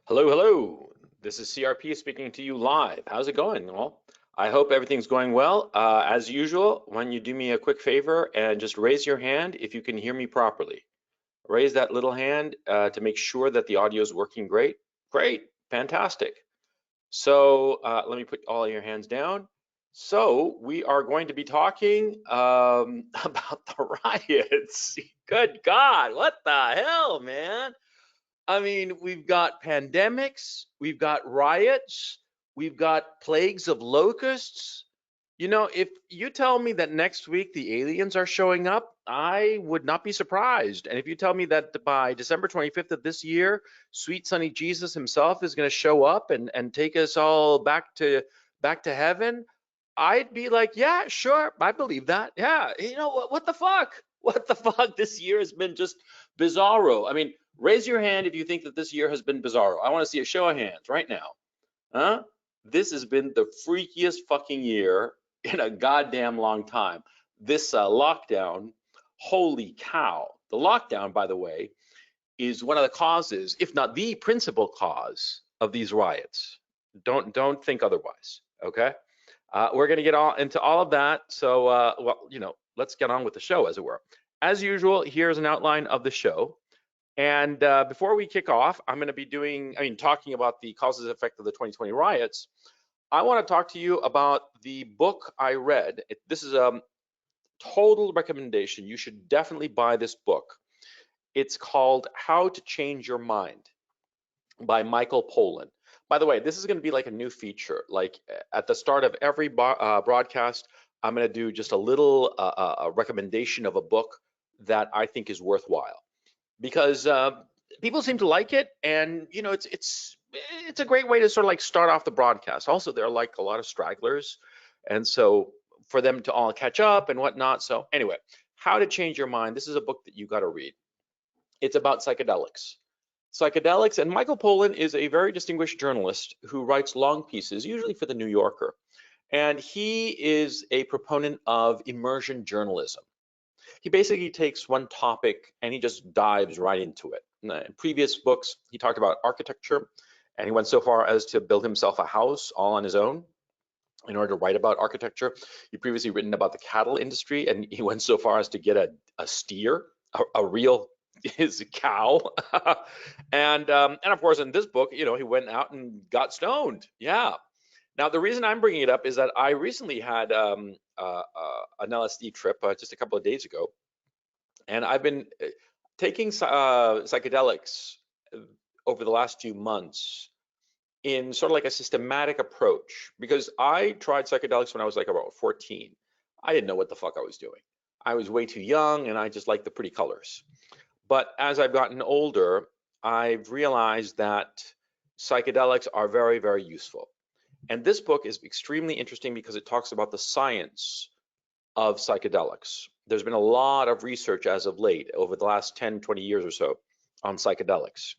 Hello, hello. This is CRP speaking to you live. How's it going? Well, I hope everything's going well. As usual, when you do me a quick favor and just raise your hand if you can hear me properly. Raise that little hand to make sure that the audio is working great. Great, fantastic. So let me put all your hands down. So we are going to be talking about the riots. Good God, what the hell, man? I mean, we've got pandemics, we've got riots, we've got plagues of locusts. You know, if you tell me that next week the aliens are showing up, I would not be surprised. And if you tell me that by December 25th of this year, sweet sunny Jesus himself is going to show up and take us all back to heaven, I'd be like, yeah, sure, I believe that. Yeah, you know what the fuck? What the fuck? This year has been just bizarro. I mean, raise your hand if you think that this year has been bizarro. I want to see a show of hands right now. Huh? This has been the freakiest fucking year in a goddamn long time. This lockdown, holy cow. The lockdown, by the way, is one of the causes, if not the principal cause, of these riots. Don't think otherwise. Okay. We're going to get all into all of that. So, well, let's get on with the show, as it were. As usual, here's an outline of the show. And before we kick off, I'm going to be talking about the causes and effect of the 2020 riots. I want to talk to you about the book I read. This is a total recommendation. You should definitely buy this book. It's called How to Change Your Mind by Michael Pollan. By the way, this is going to be like a new feature. Like at the start of every broadcast, I'm going to do just a little recommendation of a book that I think is worthwhile, because people seem to like it, and it's a great way to sort of like start off the broadcast. Also, there are like a lot of stragglers, and so for them to all catch up and whatnot. So anyway, How to Change Your Mind. This is a book that you got to read. It's about psychedelics. Psychedelics, and Michael Pollan is a very distinguished journalist who writes long pieces, usually for the New Yorker. And he is a proponent of immersion journalism. He basically takes one topic and he just dives right into it. In previous books, he talked about architecture, and he went so far as to build himself a house all on his own in order to write about architecture. He previously written about the cattle industry, and he went so far as to get a steer, a real his cow. And of course, in this book, he went out and got stoned. Yeah. Now, the reason I'm bringing it up is that I recently had an LSD trip just a couple of days ago, and I've been taking psychedelics over the last few months in sort of like a systematic approach, because I tried psychedelics when I was like about 14. I didn't know what the fuck I was doing. I was way too young, and I just liked the pretty colors. But as I've gotten older, I've realized that psychedelics are very, very useful. And this book is extremely interesting because it talks about the science of psychedelics. There's been a lot of research as of late, over the last 10, 20 years or so, on psychedelics.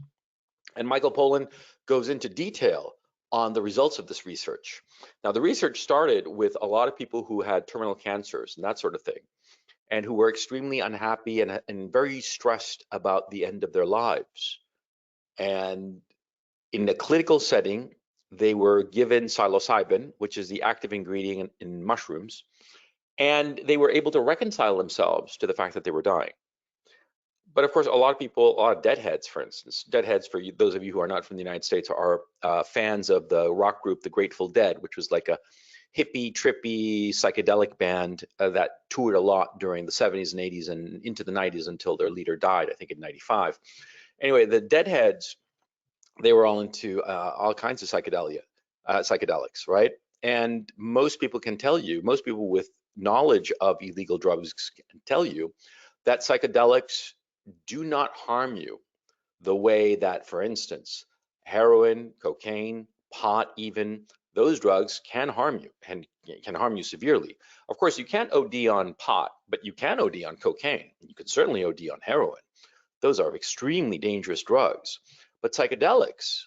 And Michael Pollan goes into detail on the results of this research. Now, the research started with a lot of people who had terminal cancers and that sort of thing, and who were extremely unhappy and very stressed about the end of their lives. And in the clinical setting, they were given psilocybin, which is the active ingredient in mushrooms, and they were able to reconcile themselves to the fact that they were dying. But of course, a lot of people, a lot of deadheads, for instance, deadheads, for you, those of you who are not from the United States, are fans of the rock group, the Grateful Dead, which was like a hippie, trippy, psychedelic band that toured a lot during the 70s and 80s and into the 90s until their leader died, I think in 95. Anyway, the deadheads, they were all into all kinds of psychedelics, right? And most people can tell you, most people with knowledge of illegal drugs can tell you that psychedelics do not harm you the way that, for instance, heroin, cocaine, pot, even those drugs can harm you, and can harm you severely. Of course, you can't OD on pot, but you can OD on cocaine. You can certainly OD on heroin. Those are extremely dangerous drugs. But psychedelics,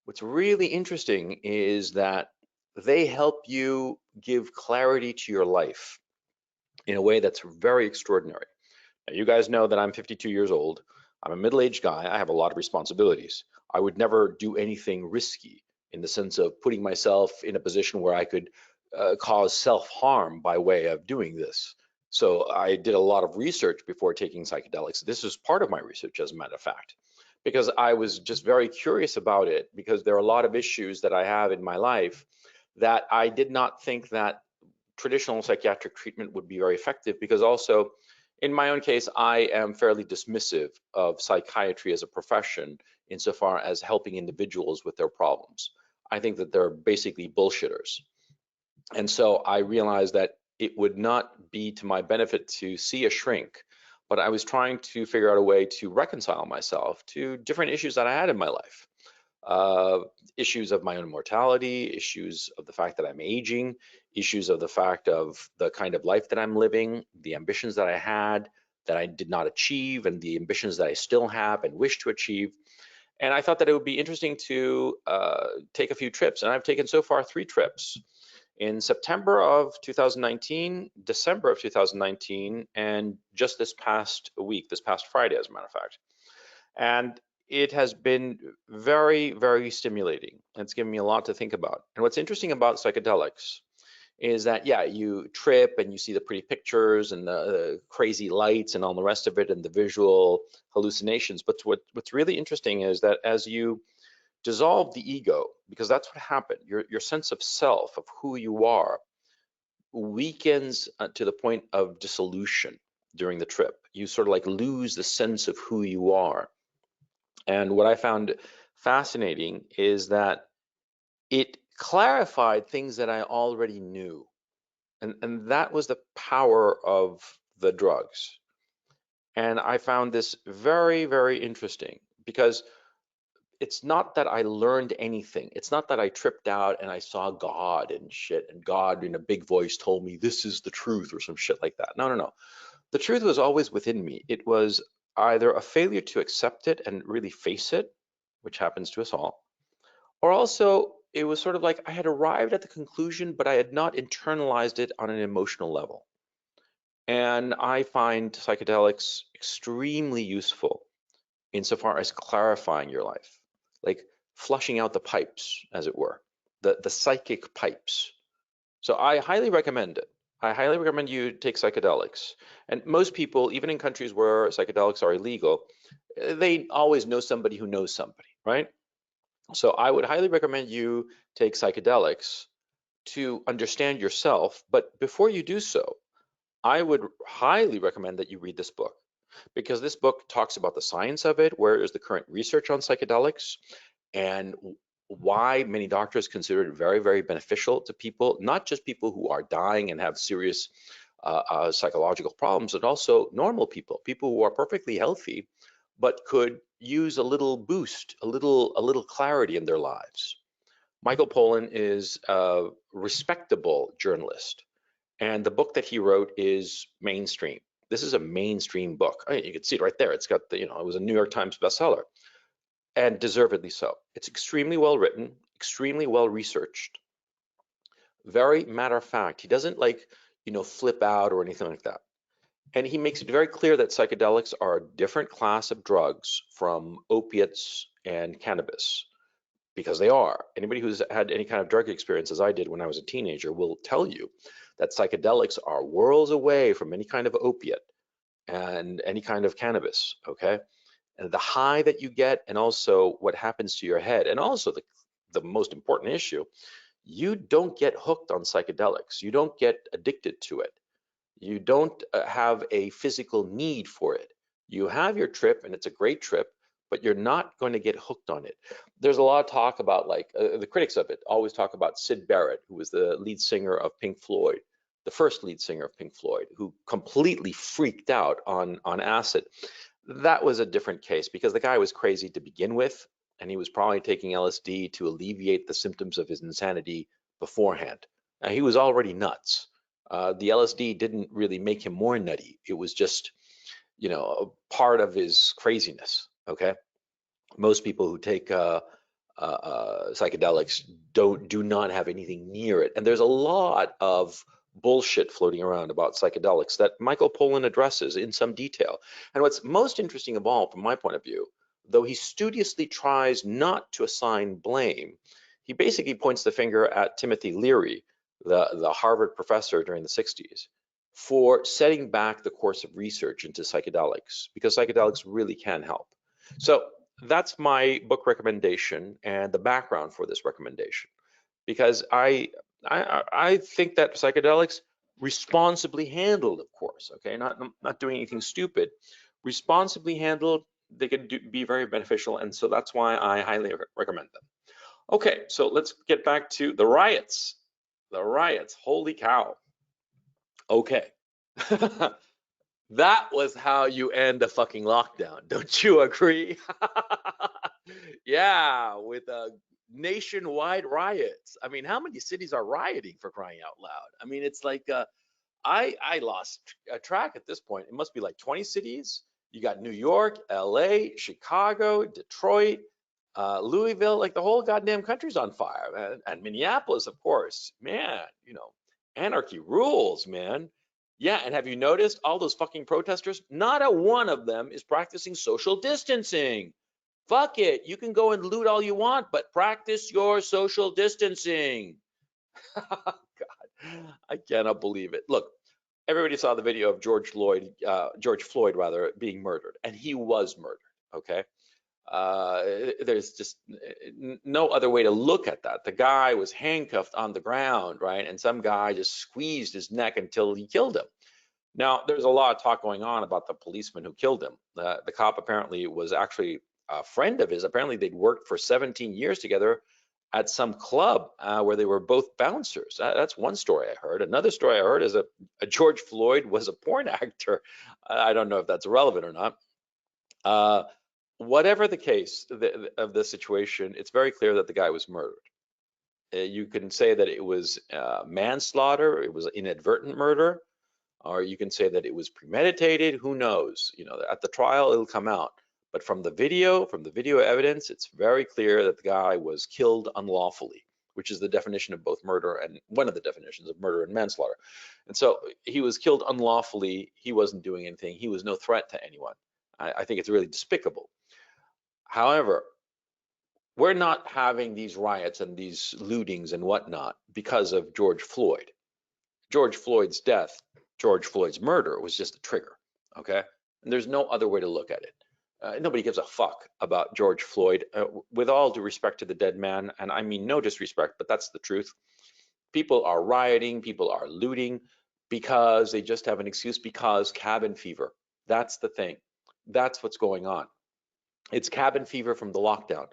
what's really interesting is that they help you give clarity to your life in a way that's very extraordinary. Now, you guys know that I'm 52 years old. I'm a middle-aged guy. I have a lot of responsibilities. I would never do anything risky in the sense of putting myself in a position where I could cause self-harm by way of doing this. So I did a lot of research before taking psychedelics. This was part of my research, as a matter of fact, because I was just very curious about it, because there are a lot of issues that I have in my life that I did not think that traditional psychiatric treatment would be very effective, because also in my own case, I am fairly dismissive of psychiatry as a profession insofar as helping individuals with their problems. I think that they're basically bullshitters. And so I realized that it would not be to my benefit to see a shrink, but I was trying to figure out a way to reconcile myself to different issues that I had in my life. Issues of my own mortality, issues of the fact that I'm aging, issues of the fact of the kind of life that I'm living, the ambitions that I had that I did not achieve, and the ambitions that I still have and wish to achieve. And I thought that it would be interesting to take a few trips, and I've taken so far 3 trips. In September of 2019, December of 2019, and just this past week, this past Friday, as a matter of fact. And it has been very, very stimulating. It's given me a lot to think about. And what's interesting about psychedelics is that, yeah, you trip and you see the pretty pictures and the crazy lights and all the rest of it and the visual hallucinations. But what's really interesting is that as you dissolve the ego, because that's what happened, your sense of self, of who you are, weakens to the point of dissolution during the trip. You sort of like lose the sense of who you are. And what I found fascinating is that it clarified things that I already knew. And that was the power of the drugs. And I found this very, very interesting, because it's not that I learned anything. It's not that I tripped out and I saw God and shit, and God in a big voice told me this is the truth or some shit like that. No, no, no. The truth was always within me. It was either a failure to accept it and really face it, which happens to us all, or also it was sort of like I had arrived at the conclusion, but I had not internalized it on an emotional level. And I find psychedelics extremely useful insofar as clarifying your life, like flushing out the pipes, as it were, the psychic pipes. So I highly recommend it. I highly recommend you take psychedelics. And most people, even in countries where psychedelics are illegal, they always know somebody who knows somebody, right? So I would highly recommend you take psychedelics to understand yourself. But before you do so, I would highly recommend that you read this book, because this book talks about the science of it, where is the current research on psychedelics, and why many doctors consider it very, very beneficial to people, not just people who are dying and have serious psychological problems, but also normal people, people who are perfectly healthy, but could use a little boost, a little clarity in their lives. Michael Pollan is a respectable journalist, and the book that he wrote is mainstream. This is a mainstream book. I mean, you can see it right there. It's got the, it was a New York Times bestseller, and deservedly so. It's extremely well written, extremely well researched, very matter of fact. He doesn't flip out or anything like that. And he makes it very clear that psychedelics are a different class of drugs from opiates and cannabis, because they are. Anybody who's had any kind of drug experience, as I did when I was a teenager, will tell you that psychedelics are worlds away from any kind of opiate and any kind of cannabis, okay? And the high that you get, and also what happens to your head, and also the most important issue, you don't get hooked on psychedelics. You don't get addicted to it. You don't have a physical need for it. You have your trip, and it's a great trip, but you're not going to get hooked on it. There's a lot of talk about, the critics of it always talk about Syd Barrett, who was the lead singer of Pink Floyd, the first lead singer of Pink Floyd, who completely freaked out on acid. That was a different case, because the guy was crazy to begin with, and he was probably taking LSD to alleviate the symptoms of his insanity beforehand. Now, he was already nuts. The LSD didn't really make him more nutty. It was just, a part of his craziness. Okay. Most people who take psychedelics do not have anything near it, and there's a lot of bullshit floating around about psychedelics that Michael Pollan addresses in some detail. And what's most interesting of all, from my point of view, though he studiously tries not to assign blame, he basically points the finger at Timothy Leary, the Harvard professor during the 60s, for setting back the course of research into psychedelics, because psychedelics really can help. So that's my book recommendation and the background for this recommendation, because I think that psychedelics, responsibly handled, of course, okay, not doing anything stupid, responsibly handled, they can be very beneficial, and so that's why I highly recommend them. Okay, so let's get back to the riots. The riots, holy cow. Okay. That was how you end a fucking lockdown. Don't you agree? Yeah, with nationwide riots. I mean, how many cities are rioting, for crying out loud? I mean, it's like I lost track at this point. It must be like 20 cities. You got New York, LA, Chicago, Detroit, Louisville, like the whole goddamn country's on fire, and Minneapolis, of course. Man, anarchy rules, man. Yeah, and have you noticed all those fucking protesters? Not a one of them is practicing social distancing. Fuck it. You can go and loot all you want, but practice your social distancing. God, I cannot believe it. Look, everybody saw the video of George Floyd rather, being murdered, and he was murdered. Okay, there's just no other way to look at that. The guy was handcuffed on the ground, right, and some guy just squeezed his neck until he killed him. Now, there's a lot of talk going on about the policeman who killed him. The cop apparently was actually a friend of his. Apparently, they'd worked for 17 years together at some club where they were both bouncers. That's one story I heard. Another story I heard is a George Floyd was a porn actor. I don't know if that's relevant or not. Whatever the case of the situation, it's very clear that the guy was murdered. You can say that it was manslaughter, it was inadvertent murder, or you can say that it was premeditated. Who knows? At the trial, it'll come out. But from the video evidence, it's very clear that the guy was killed unlawfully, which is the definition of both murder and one of the definitions of murder and manslaughter. And so he was killed unlawfully. He wasn't doing anything. He was no threat to anyone. I think it's really despicable. However, we're not having these riots and these lootings and whatnot because of George Floyd. George Floyd's death, George Floyd's murder was just a trigger, okay? And there's no other way to look at it. Nobody gives a fuck about George Floyd. With all due respect to the dead man, and I mean no disrespect, but that's the truth. People are rioting, people are looting because they just have an excuse, because cabin fever. That's the thing. That's what's going on. It's cabin fever from the lockdown,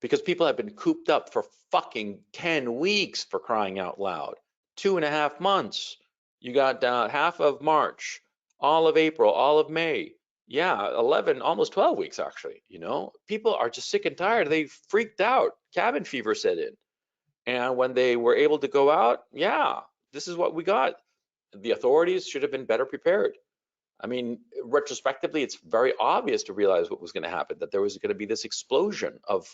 because people have been cooped up for fucking 10 weeks, for crying out loud. 2.5 months. You got half of March, all of April, all of May. Yeah, 11, almost 12 weeks actually. People are just sick and tired. They freaked out. Cabin fever set in. And when they were able to go out, yeah, this is what we got. The authorities should have been better prepared. I mean, retrospectively, it's very obvious to realize what was going to happen, that there was going to be this explosion of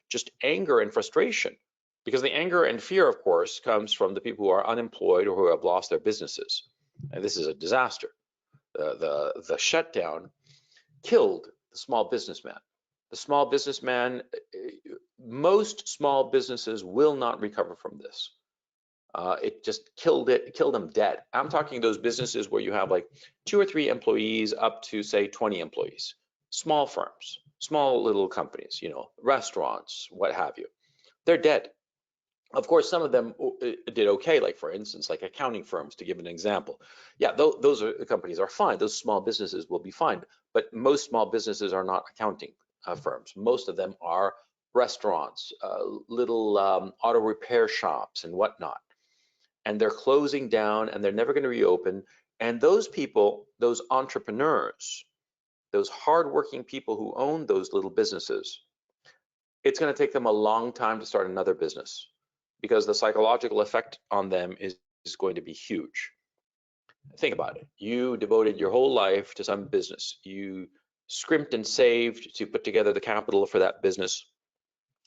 just anger and frustration, because the anger and fear, of course, comes from the people who are unemployed or who have lost their businesses. And this is a disaster. The shutdown killed the small businessman. The small businessman, most small businesses will not recover from this. It just killed them dead. I'm talking those businesses where you have like 2 or 3 employees up to say 20 employees, small firms, small little companies, restaurants, what have you. They're dead. Of course, some of them did okay, like for instance, like accounting firms, to give an example. Yeah, those companies are fine. Those small businesses will be fine. But most small businesses are not accounting firms. Most of them are restaurants, little auto repair shops and whatnot. And they're closing down and they're never going to reopen. And those people, those entrepreneurs, those hardworking people who own those little businesses, it's going to take them a long time to start another business, because the psychological effect on them is going to be huge. Think about it. You devoted your whole life to some business. You scrimped and saved to put together the capital for that business,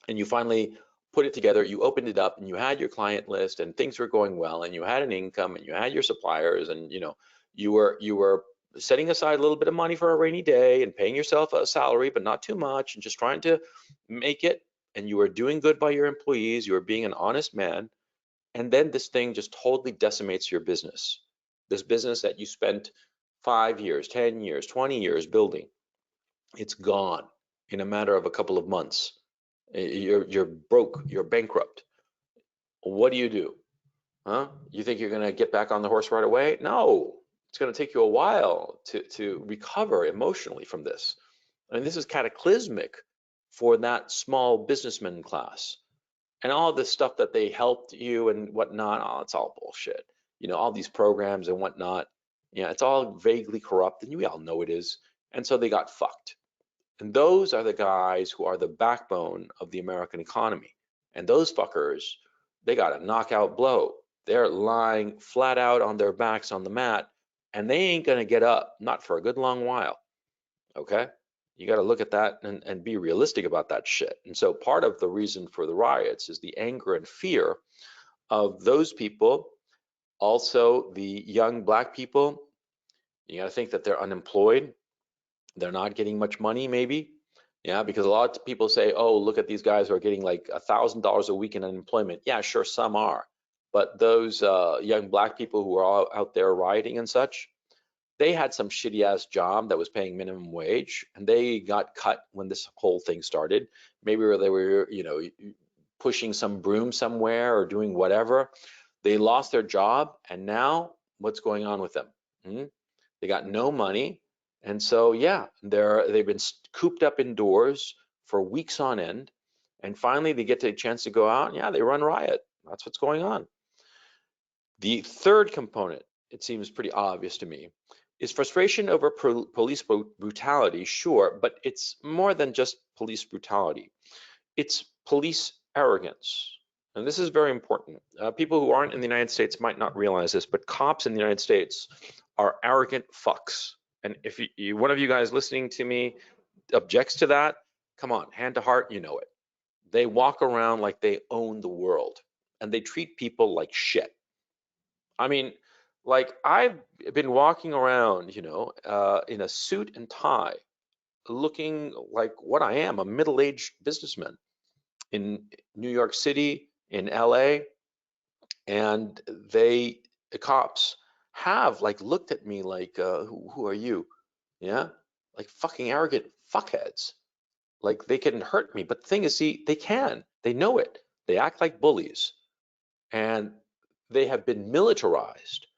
and you finally put it together, you opened it up, and you had your client list, and things were going well, and you had an income, and you had your suppliers, and you were setting aside a little bit of money for a rainy day and paying yourself a salary, but not too much, and just trying to make it, and you are doing good by your employees, you are being an honest man, and then this thing just totally decimates your business. This business that you spent 5 years, 10 years, 20 years building, it's gone in a matter of a couple of months. You're broke, you're bankrupt. What do? Huh? You think you're going to get back on the horse right away? No, it's going to take you a while to recover emotionally from this. I mean, this is cataclysmic for that small businessman class. And all this stuff that they helped you and whatnot, oh, it's all bullshit. You know, all these programs and whatnot, yeah, it's all vaguely corrupt, and we all know it is. And so they got fucked. And those are the guys who are the backbone of the American economy. And those fuckers, they got a knockout blow. They're lying flat out on their backs on the mat, and they ain't gonna get up, not for a good long while. Okay? You got to look at that and be realistic about that shit. And so part of the reason for the riots is the anger and fear of those people. Also, the young black people, you got to think that they're unemployed. They're not getting much money, maybe. Yeah, because a lot of people say, oh, look at these guys who are getting like $1,000 a week in unemployment. Yeah, sure, some are. But those young black people who are all out there rioting and such, they had some shitty ass job that was paying minimum wage, and they got cut when this whole thing started. Maybe they were, you know, pushing some broom somewhere or doing whatever. They lost their job, and now what's going on with them? Hmm? They got no money, and so yeah, they've been cooped up indoors for weeks on end, and finally they get a chance to go out. And yeah, they run riot. That's what's going on. The third component, it seems pretty obvious to me, is frustration over police brutality, sure, but it's more than just police brutality. It's police arrogance. And this is very important. People who aren't in the United States might not realize this, but cops in the United States are arrogant fucks. And if one of you guys listening to me objects to that, come on, hand to heart, you know it. They walk around like they own the world, and they treat people like shit. I mean, like I've been walking around, in a suit and tie, looking like what I am, a middle-aged businessman in New York City, in LA, and the cops have like looked at me like, who are you? Yeah, like fucking arrogant fuckheads. Like they can hurt me, but the thing is, see, they can. They know it. They act like bullies, and they have been militarized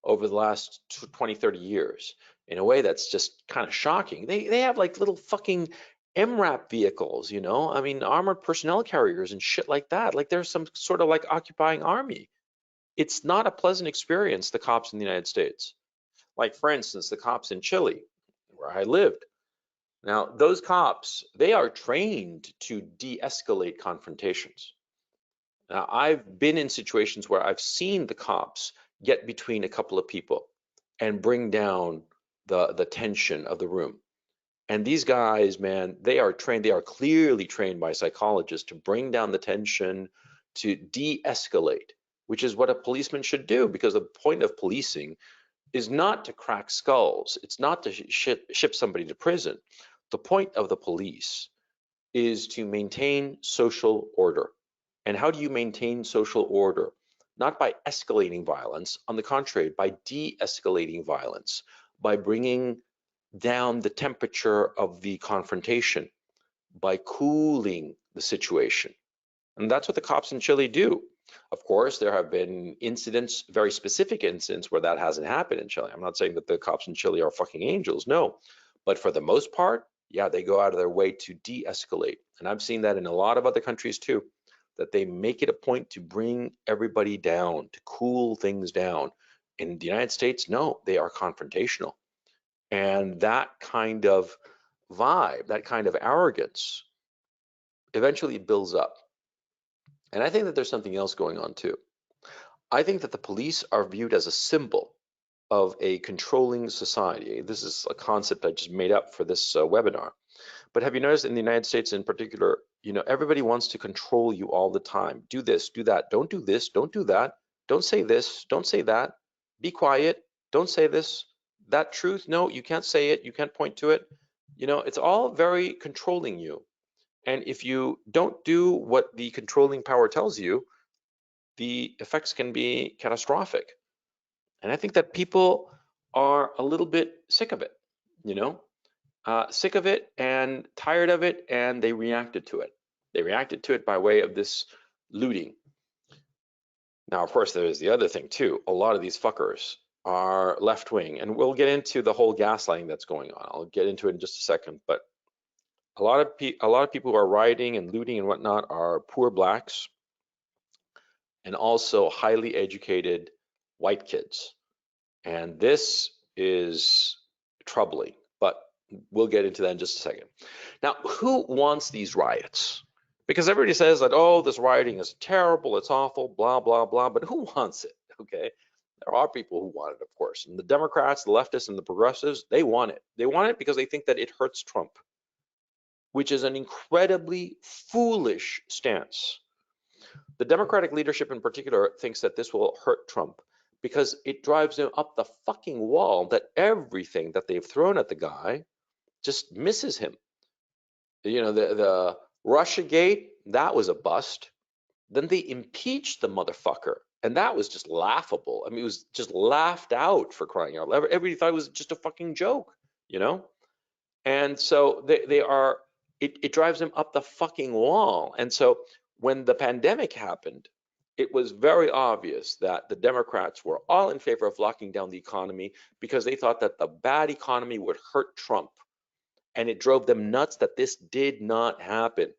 over the last 20, 30 years in a way that's just kind of shocking. They have like little fucking MRAP vehicles, I mean, armored personnel carriers and shit like that. Like there's some sort of like occupying army. It's not a pleasant experience, the cops in the United States. Like, for instance, the cops in Chile, where I lived. Now, those cops, they are trained to de-escalate confrontations. Now, I've been in situations where I've seen the cops get between a couple of people and bring down the tension of the room. And these guys, man, they are trained, they are clearly trained by psychologists to bring down the tension, to de-escalate, which is what a policeman should do, because the point of policing is not to crack skulls. It's not to ship somebody to prison. The point of the police is to maintain social order. And how do you maintain social order? Not by escalating violence, on the contrary, by de-escalating violence, by bringing down the temperature of the confrontation, by cooling the situation. And that's what the cops in Chile do. Of course, there have been incidents, very specific incidents, where that hasn't happened in Chile. I'm not saying that the cops in Chile are fucking angels, no. But for the most part, yeah, they go out of their way to de-escalate. And I've seen that in a lot of other countries too, that they make it a point to bring everybody down, to cool things down. In the United States, no, they are confrontational. And that kind of vibe, that kind of arrogance, eventually builds up. And I think that there's something else going on too. I think that the police are viewed as a symbol of a controlling society. This is a concept I just made up for this webinar. But have you noticed in the United States in particular, everybody wants to control you all the time. Do this, do that. Don't do this, don't do that. Don't say this, don't say that. Be quiet. Don't say this. that truth? No, you can't say it. You can't point to it. You know, it's all very controlling you. And if you don't do what the controlling power tells you, the effects can be catastrophic. And I think that people are a little bit sick of it, you know, sick of it and tired of it, and they reacted to it. They reacted to it by way of this looting. Now, of course, there's the other thing too. A lot of these fuckers are left wing, and we'll get into the whole gaslighting that's going on. I'll get into it in just a second, but a lot of people who are rioting and looting and whatnot are poor blacks and also highly educated white kids. And this is troubling, but we'll get into that in just a second. Now, who wants these riots? Because everybody says that, oh, this rioting is terrible, it's awful, blah, blah, blah, but who wants it? Okay. There are people who want it, of course. And the Democrats, the leftists, and the progressives, they want it. They want it because they think that it hurts Trump, which is an incredibly foolish stance. The Democratic leadership in particular thinks that this will hurt Trump because it drives him up the fucking wall that everything that they've thrown at the guy just misses him. You know, the Russiagate, that was a bust. Then they impeached the motherfucker, and that was just laughable. I mean, it was just laughed out, for crying out loud. Everybody thought it was just a fucking joke, you know? And so they are, it drives them up the fucking wall. And so when the pandemic happened, it was very obvious that the Democrats were all in favor of locking down the economy because they thought that the bad economy would hurt Trump. And it drove them nuts that this did not happen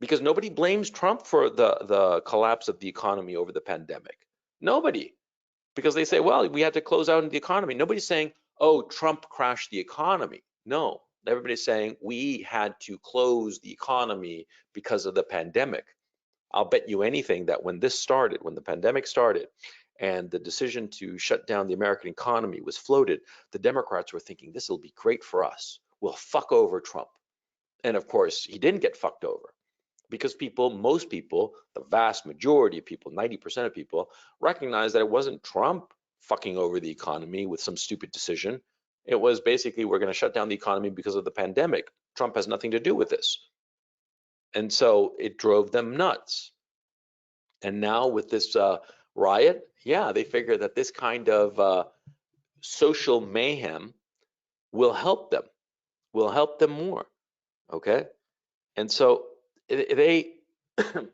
because nobody blames Trump for the collapse of the economy over the pandemic. Nobody, because they say, well, we had to close out the economy. Nobody's saying, oh, Trump crashed the economy. No, everybody's saying we had to close the economy because of the pandemic. I'll bet you anything that when this started, when the pandemic started, and the decision to shut down the American economy was floated, the Democrats were thinking, this will be great for us. We'll fuck over Trump. And of course, he didn't get fucked over because people, most people, the vast majority of people, 90% of people, recognize that it wasn't Trump fucking over the economy with some stupid decision. It was basically, we're going to shut down the economy because of the pandemic. Trump has nothing to do with this. And so it drove them nuts. And now with this riot, yeah, they figure that this kind of social mayhem will help them more. Okay. And so they,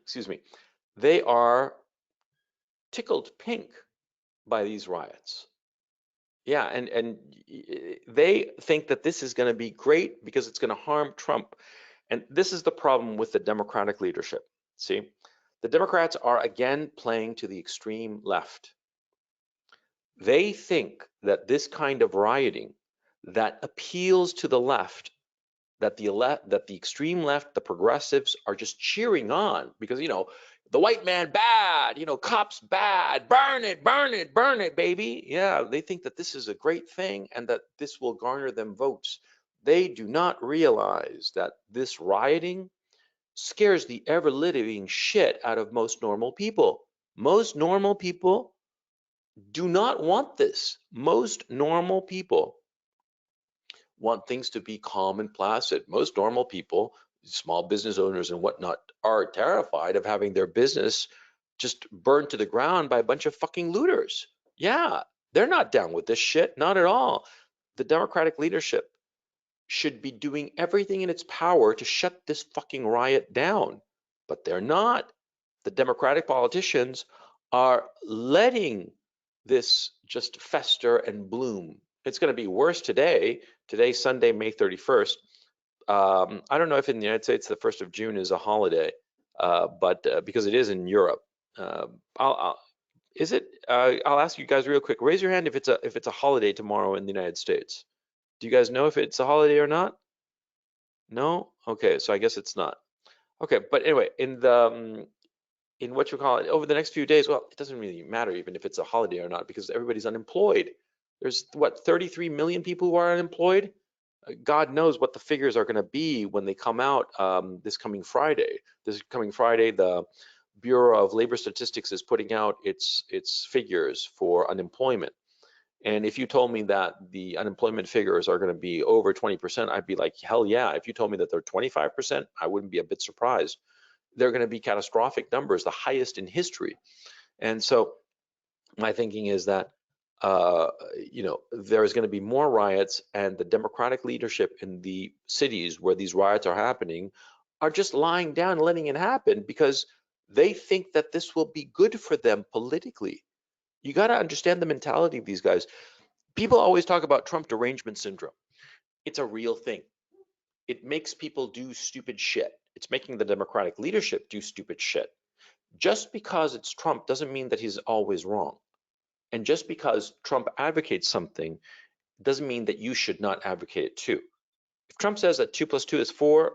excuse me, they are tickled pink by these riots. Yeah, and they think that this is going to be great because it's going to harm Trump. And this is the problem with the Democratic leadership. See, the Democrats are again playing to the extreme left. They think that this kind of rioting that appeals to the left, that the extreme left, the progressives are just cheering on because, you know, the white man bad, you know, cops bad, burn it, burn it, burn it, baby. Yeah, they think that this is a great thing and that this will garner them votes. They do not realize that this rioting scares the ever living shit out of most normal people. Most normal people do not want this. Most normal people want things to be calm and placid. Most normal people, small business owners and whatnot, are terrified of having their business just burned to the ground by a bunch of fucking looters. Yeah, they're not down with this shit, not at all. The Democratic leadership should be doing everything in its power to shut this fucking riot down, but they're not. The Democratic politicians are letting this just fester and bloom. It's going to be worse today. Today's Sunday, May 31st. I don't know if in the United States the 1st of June is a holiday, but because it is in Europe. Is it? I'll ask you guys real quick. Raise your hand if it's a holiday tomorrow in the United States. Do you guys know if it's a holiday or not? No? Okay, so I guess it's not. Okay, but anyway, in what you call it, over the next few days, well, it doesn't really matter even if it's a holiday or not because everybody's unemployed. There's what, 33 million people who are unemployed? God knows what the figures are going to be when they come out this coming Friday. This coming Friday, the Bureau of Labor Statistics is putting out its figures for unemployment. And if you told me that the unemployment figures are going to be over 20%, I'd be like, hell yeah. If you told me that they're 25%, I wouldn't be a bit surprised. They're going to be catastrophic numbers, the highest in history. And so my thinking is that uh, there is going to be more riots, and the democratic leadership in the cities where these riots are happening are just lying down and letting it happen because they think that this will be good for them politically. You got to understand the mentality of these guys. People always talk about Trump derangement syndrome. It's a real thing. It makes people do stupid shit. It's making the democratic leadership do stupid shit. Just because it's Trump doesn't mean that he's always wrong. And just because Trump advocates something doesn't mean that you should not advocate it too. If Trump says that 2 + 2 is 4,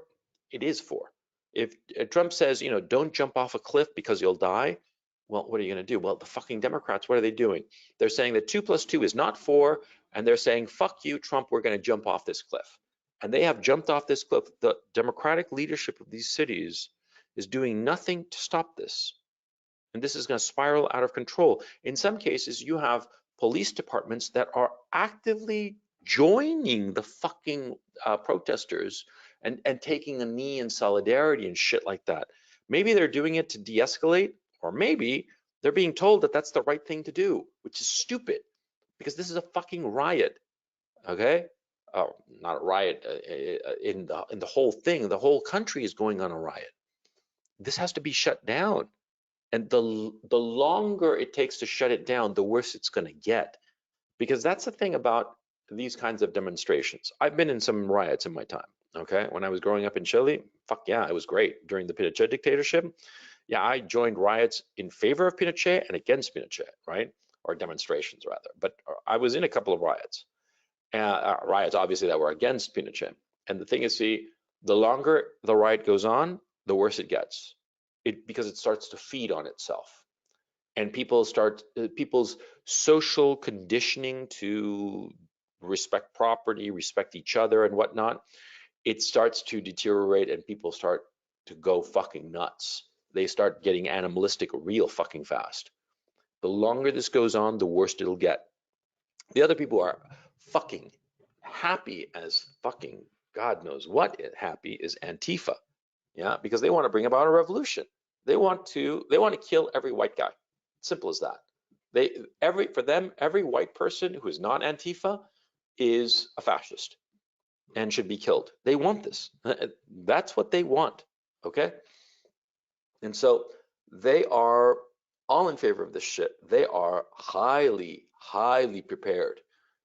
it is 4. If Trump says, don't jump off a cliff because you'll die, well, what are you going to do? Well, the fucking Democrats, what are they doing? They're saying that 2 + 2 is not 4, and they're saying, fuck you, Trump, we're going to jump off this cliff. And they have jumped off this cliff. The Democratic leadership of these cities is doing nothing to stop this. And this is going to spiral out of control. In some cases, you have police departments that are actively joining the fucking protesters and taking a knee in solidarity and shit like that. Maybe they're doing it to de-escalate, or maybe they're being told that that's the right thing to do, which is stupid because this is a fucking riot. Okay, not a riot in the whole thing. The whole country is going on a riot. This has to be shut down. And the longer it takes to shut it down, the worse it's going to get. Because that's the thing about these kinds of demonstrations. I've been in some riots in my time. Okay, when I was growing up in Chile, fuck yeah, it was great. During the Pinochet dictatorship, yeah, I joined riots in favor of Pinochet and against Pinochet, right? Or demonstrations rather. But I was in a couple of riots, riots obviously that were against Pinochet. And the thing is, see, the longer the riot goes on, the worse it gets. Because it starts to feed on itself, and people's social conditioning to respect property, respect each other, and whatnot. It starts to deteriorate, and people start to go fucking nuts. They start getting animalistic real fucking fast. The longer this goes on, the worse it'll get. The other people are fucking happy as fucking God knows what happy is Antifa. Yeah, because they want to bring about a revolution. They want to kill every white guy. Simple as that. For them, every white person who is not Antifa is a fascist and should be killed. They want this. That's what they want. Okay? And so they are all in favor of this shit. They are highly, highly prepared.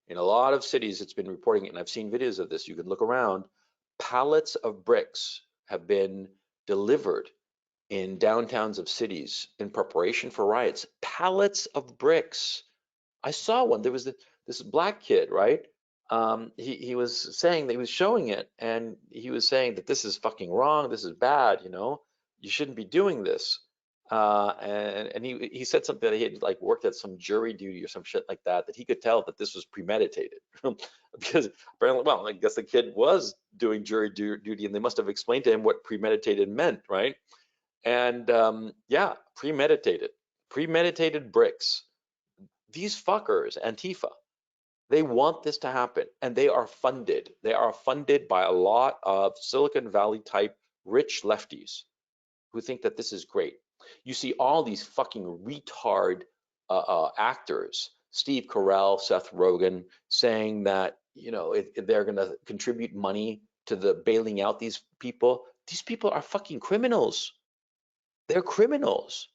In a lot of cities, it's been reporting it, and I've seen videos of this. You can look around. Pallets of bricks have been delivered in downtowns of cities in preparation for riots. Pallets of bricks. I saw one. There was this black kid, right? He was saying that he was showing it, and he was saying that this is fucking wrong. This is bad. You shouldn't be doing this. And he said something that he had like worked at some jury duty or some shit like that. That he could tell that this was premeditated, because apparently, well, I guess the kid was doing jury duty, and they must have explained to him what premeditated meant, right? And yeah, premeditated bricks. These fuckers, Antifa, they want this to happen, and they are funded. They are funded by a lot of Silicon Valley type rich lefties who think that this is great. You see all these fucking retard actors, Steve Carell, Seth Rogen, saying that they're going to contribute money to the bailing out these people. These people are fucking criminals. They're criminals.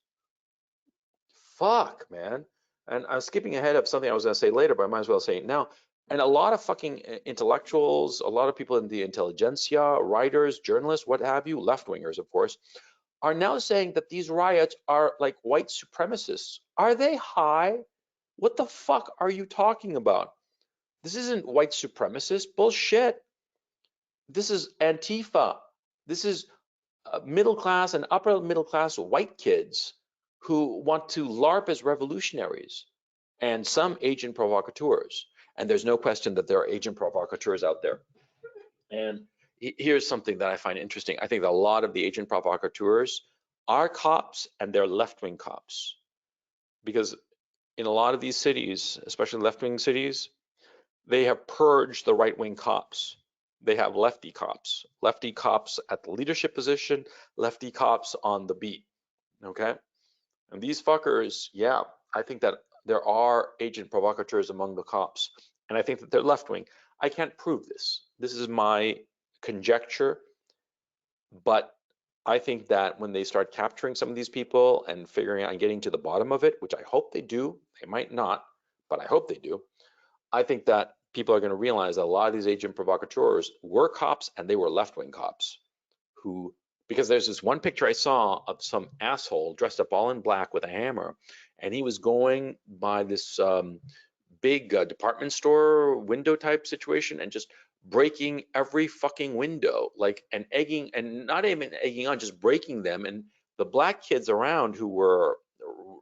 Fuck, man. And I'm skipping ahead of something I was going to say later, but I might as well say it now. And a lot of fucking intellectuals, a lot of people in the intelligentsia, writers, journalists, what have you, left-wingers, of course, are now saying that these riots are like white supremacists. Are they high? What the fuck are you talking about? This isn't white supremacist bullshit. This is Antifa. This is middle class and upper middle class white kids who want to LARP as revolutionaries, and some agent provocateurs. And there's no question that there are agent provocateurs out there. And here's something that I find interesting. I think that a lot of the agent provocateurs are cops, and they're left-wing cops. Because in a lot of these cities, especially left-wing cities, they have purged the right-wing cops. They have lefty cops at the leadership position, lefty cops on the beat, okay? And these fuckers, yeah, I think that there are agent provocateurs among the cops, and I think that they're left-wing. I can't prove this. This is my conjecture, but I think that when they start capturing some of these people and figuring out and getting to the bottom of it, which I hope they do, they might not, but I hope they do, I think that people are going to realize that a lot of these agent provocateurs were cops and they were left-wing cops who, because there's this one picture I saw of some asshole dressed up all in black with a hammer, and he was going by this big department store window type situation and just breaking every fucking window, like, and egging, and not even egging on, just breaking them. And the black kids around who were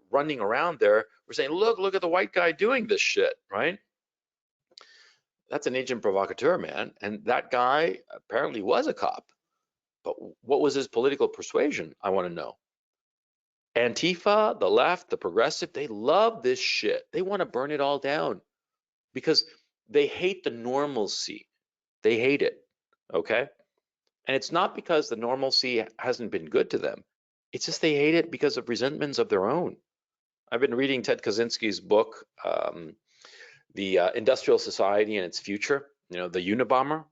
running around there were saying, look at the white guy doing this shit, right? That's an agent provocateur, man. And that guy apparently was a cop. But what was his political persuasion? I want to know. Antifa, the left, the progressive, they love this shit. They want to burn it all down because they hate the normalcy. They hate it. Okay? And it's not because the normalcy hasn't been good to them. It's just they hate it because of resentments of their own. I've been reading Ted Kaczynski's book, The Industrial Society and Its Future, you know, the Unabomber.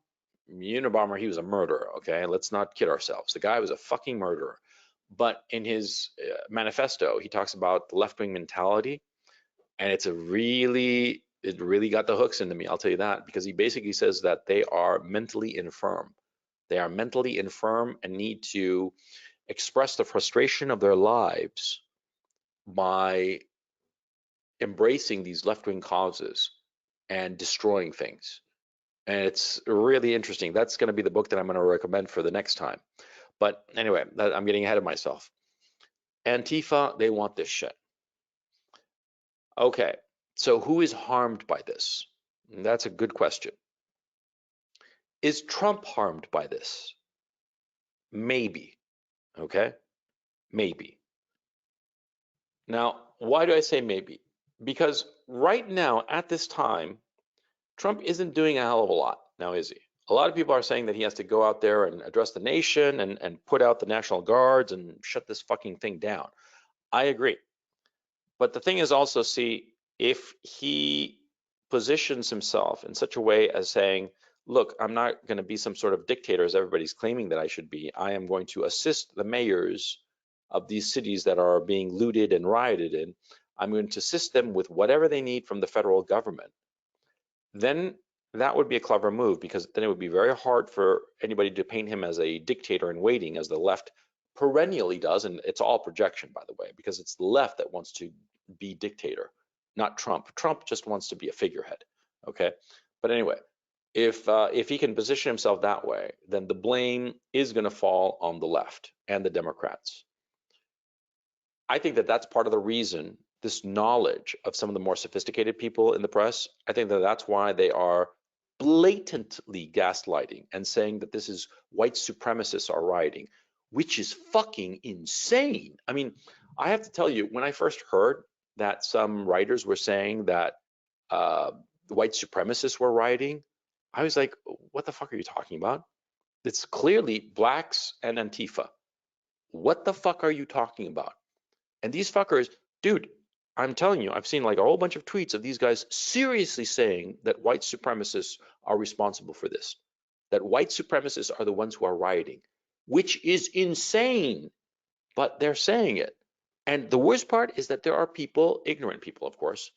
Unabomber, he was a murderer, okay? Let's not kid ourselves. The guy was a fucking murderer. But in his manifesto, he talks about the left-wing mentality, and it really got the hooks into me, I'll tell you that, because he basically says that they are mentally infirm. They are mentally infirm and need to express the frustration of their lives by embracing these left-wing causes and destroying things. And it's really interesting. That's going to be the book that I'm going to recommend for the next time. But anyway, I'm getting ahead of myself. Antifa, they want this shit. Okay, so who is harmed by this? That's a good question. Is Trump harmed by this? Maybe. Okay, maybe. Now, why do I say maybe? Because right now, at this time, Trump isn't doing a hell of a lot now, is he? A lot of people are saying that he has to go out there and address the nation and put out the National Guards and shut this fucking thing down. I agree. But the thing is also, see, if he positions himself in such a way as saying, look, I'm not going to be some sort of dictator as everybody's claiming that I should be. I am going to assist the mayors of these cities that are being looted and rioted in. I'm going to assist them with whatever they need from the federal government. Then that would be a clever move, because then it would be very hard for anybody to paint him as a dictator in waiting, as the left perennially does. And it's all projection, by the way, because it's the left that wants to be dictator, not Trump. Trump just wants to be a figurehead. Okay. But anyway, if he can position himself that way, then the blame is going to fall on the left and the Democrats. I think that that's part of the reason, this knowledge of some of the more sophisticated people in the press, I think that that's why they are blatantly gaslighting and saying that this is white supremacists are rioting, which is fucking insane. I mean, I have to tell you, when I first heard that some writers were saying that white supremacists were rioting, I was like, what the fuck are you talking about? It's clearly blacks and Antifa. What the fuck are you talking about? And these fuckers, dude, I'm telling you, I've seen like a whole bunch of tweets of these guys seriously saying that white supremacists are responsible for this, that white supremacists are the ones who are rioting, which is insane, but they're saying it. And the worst part is that there are people, ignorant people, of course,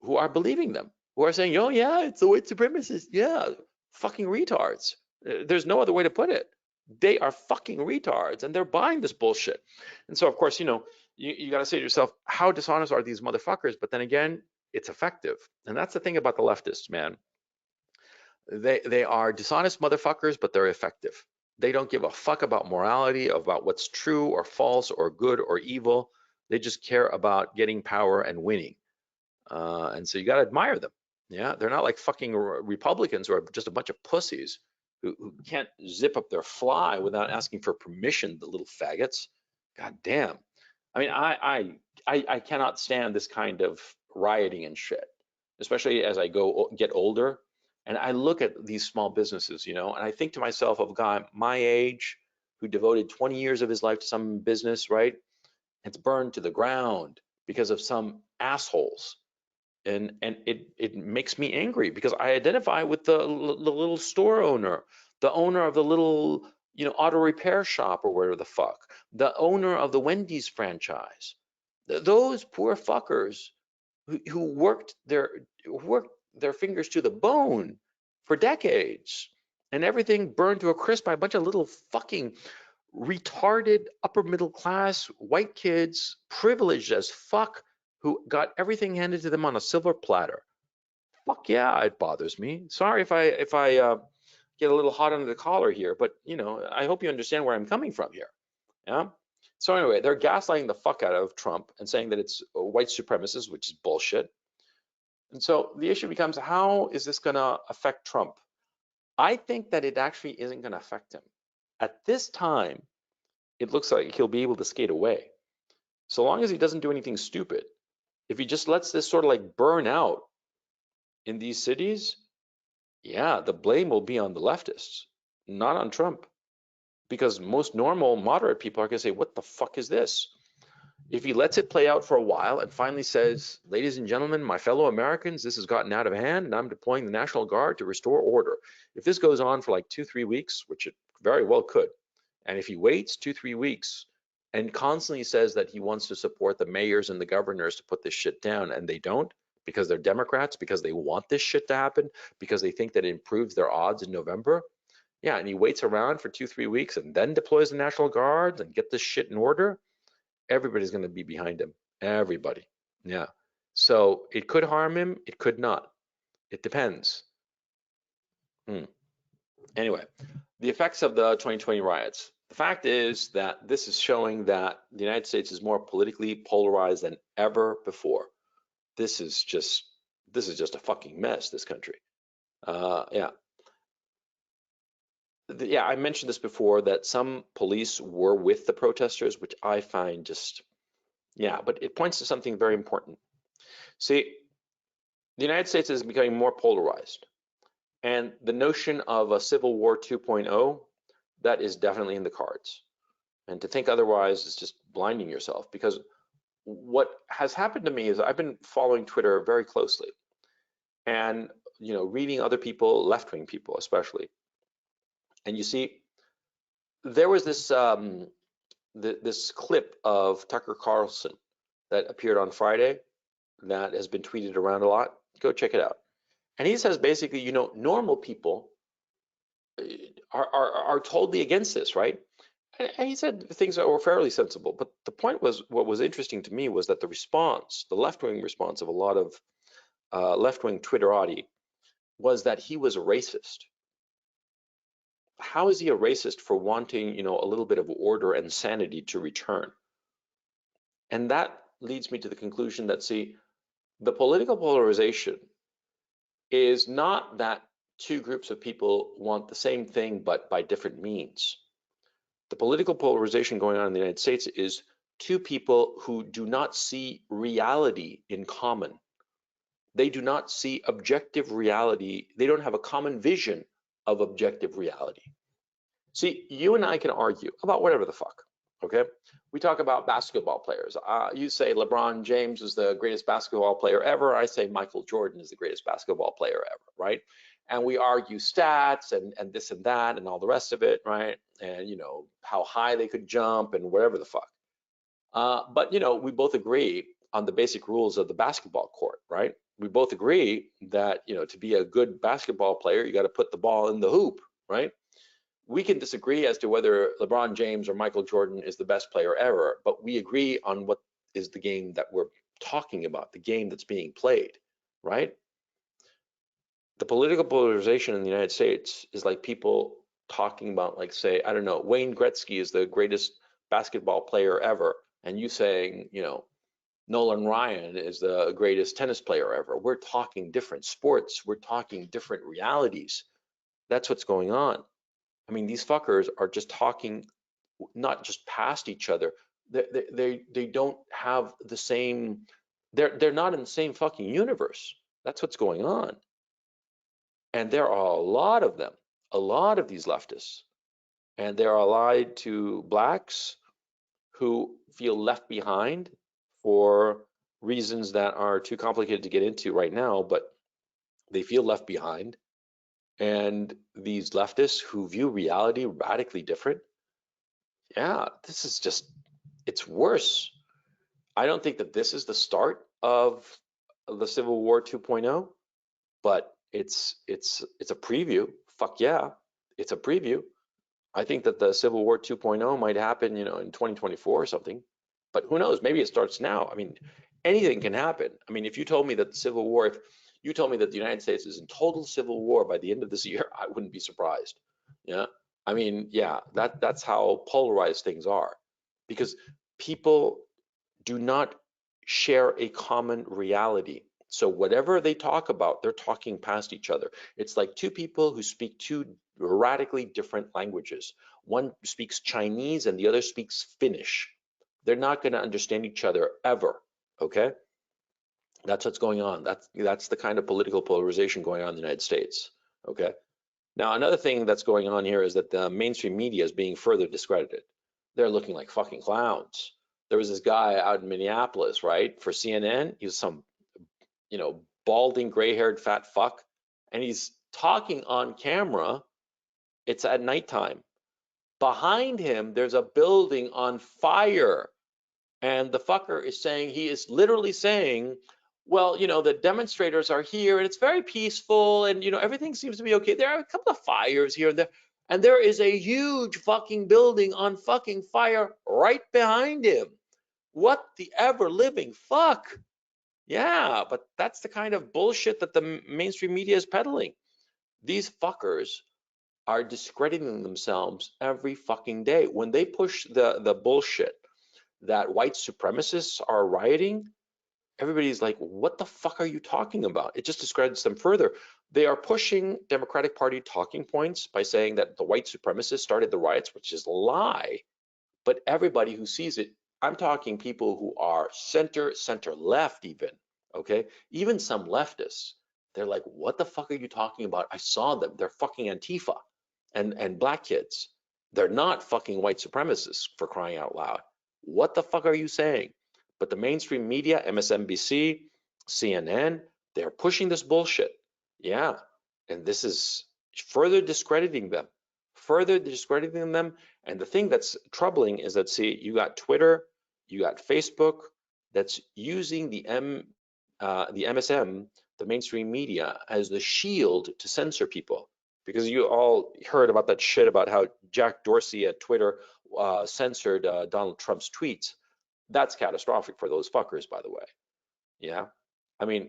who are believing them, who are saying, oh yeah, it's the white supremacists. Yeah, fucking retards. There's no other way to put it. They are fucking retards and they're buying this bullshit. And so, of course, you know, you got to say to yourself, how dishonest are these motherfuckers? But then again, it's effective. And that's the thing about the leftists, man. They are dishonest motherfuckers, but they're effective. They don't give a fuck about morality, about what's true or false or good or evil. They just care about getting power and winning. And so you got to admire them. Yeah, they're not like fucking Republicans who are just a bunch of pussies who can't zip up their fly without asking for permission, the little faggots. God damn. I mean, I cannot stand this kind of rioting and shit, especially as I get older. And I look at these small businesses, and I think to myself of a guy my age who devoted 20 years of his life to some business, right? It's burned to the ground because of some assholes. And it makes me angry because I identify with the little store owner, the owner of the little auto repair shop or whatever the fuck, the owner of the Wendy's franchise. Those poor fuckers who worked their fingers to the bone for decades, and everything burned to a crisp by a bunch of little fucking retarded upper middle class white kids, privileged as fuck, who got everything handed to them on a silver platter. Fuck yeah, it bothers me. Sorry if I get a little hot under the collar here, but I hope you understand where I'm coming from here. Yeah. So anyway, they're gaslighting the fuck out of Trump and saying that it's white supremacists, which is bullshit. And so the issue becomes, how is this going to affect Trump? I think that it actually isn't going to affect him. At this time, it looks like he'll be able to skate away. So long as he doesn't do anything stupid. If he just lets this sort of like burn out in these cities, yeah, the blame will be on the leftists, not on Trump. Because most normal, moderate people are going to say, what the fuck is this? If he lets it play out for a while and finally says, ladies and gentlemen, my fellow Americans, this has gotten out of hand and I'm deploying the National Guard to restore order. If this goes on for like 2-3 weeks, which it very well could, and if he waits 2-3 weeks and constantly says that he wants to support the mayors and the governors to put this shit down, and they don't, because they're Democrats, because they want this shit to happen, because they think that it improves their odds in November, yeah, and he waits around for 2-3 weeks and then deploys the National Guard and get this shit in order, everybody's going to be behind him. Everybody. Yeah. So it could harm him. It could not. It depends. Anyway, the effects of the 2020 riots. The fact is that this is showing that the United States is more politically polarized than ever before. This is just a fucking mess, this country. Yeah. Yeah, I mentioned this before that some police were with the protesters, which I find just, yeah, but it points to something very important. See, the United States is becoming more polarized, and the notion of a Civil War 2.0, that is definitely in the cards. And to think otherwise is just blinding yourself, because what has happened to me is I've been following Twitter very closely and reading other people, left-wing people especially. And you see, there was this clip of Tucker Carlson that appeared on Friday that has been tweeted around a lot. Go check it out. And he says basically, normal people are totally against this, right? And he said things that were fairly sensible. But the point was, what was interesting to me was that the response, the left-wing response of a lot of left-wing Twitterati, was that he was a racist. How is he a racist for wanting, a little bit of order and sanity to return? And that leads me to the conclusion that, see, the political polarization is not that two groups of people want the same thing but by different means. The political polarization going on in the United States is two people who do not see reality in common. They do not see objective reality. They don't have a common vision of objective reality. See, you and I can argue about whatever the fuck, okay? We talk about basketball players. You say LeBron James is the greatest basketball player ever. I say Michael Jordan is the greatest basketball player ever, right? And we argue stats and this and that and all the rest of it, right? And, how high they could jump and whatever the fuck. But, we both agree on the basic rules of the basketball court, right? We both agree that, to be a good basketball player, you got to put the ball in the hoop, right? We can disagree as to whether LeBron James or Michael Jordan is the best player ever, but we agree on what is the game that we're talking about, the game that's being played, right? The political polarization in the United States is like people talking about, like, say, I don't know, Wayne Gretzky is the greatest basketball player ever, and you saying, Nolan Ryan is the greatest tennis player ever. We're talking different sports. We're talking different realities. That's what's going on. I mean, these fuckers are just talking, not just past each other. They don't have the same They're not in the same fucking universe. That's what's going on. And there are a lot of them, a lot of these leftists, and they're allied to blacks who feel left behind for reasons that are too complicated to get into right now, but they feel left behind. And these leftists who view reality radically different, yeah, this is just, it's worse. I don't think that this is the start of the Civil War 2.0, but it's a preview. Fuck yeah, it's a preview. I think that the Civil War 2.0 might happen, in 2024 or something. But who knows? Maybe it starts now. I mean, anything can happen. I mean, if you told me that the Civil War, if you told me that the United States is in total civil war by the end of this year, I wouldn't be surprised. Yeah. I mean, yeah, that's how polarized things are, because people do not share a common reality. So whatever they talk about, they're talking past each other. It's like two people who speak two radically different languages. One speaks Chinese and the other speaks Finnish. They're not going to understand each other ever. Okay? That's what's going on. That's the kind of political polarization going on in the United States. Okay? Now, another thing that's going on here is that the mainstream media is being further discredited. They're looking like fucking clowns. There was this guy out in Minneapolis, right, for CNN. He was some, balding, gray-haired fat fuck, and he's talking on camera. It's at nighttime. Behind him, there's a building on fire. And the fucker is saying, he is literally saying, well, the demonstrators are here and it's very peaceful and, everything seems to be okay. There are a couple of fires here and there. And there is a huge fucking building on fucking fire right behind him. What the ever living fuck? Yeah, but that's the kind of bullshit that the mainstream media is peddling. These fuckers are discrediting themselves every fucking day. When they push the bullshit that white supremacists are rioting, everybody's like, what the fuck are you talking about? It just discredits them further. They are pushing Democratic Party talking points by saying that the white supremacists started the riots, which is a lie. But everybody who sees it, I'm talking people who are center left even, okay? Even some leftists, they're like, what the fuck are you talking about? I saw them. They're fucking Antifa and black kids. They're not fucking white supremacists, for crying out loud. What the fuck are you saying? But the mainstream media, MSNBC, CNN, they're pushing this bullshit. Yeah. And this is further discrediting them, And the thing that's troubling is that, see, you got Twitter, you got Facebook that's using the MSM, the mainstream media, as the shield to censor people. Because you all heard about that shit about how Jack Dorsey at Twitter censored Donald Trump's tweets. That's catastrophic for those fuckers, by the way. Yeah. I mean,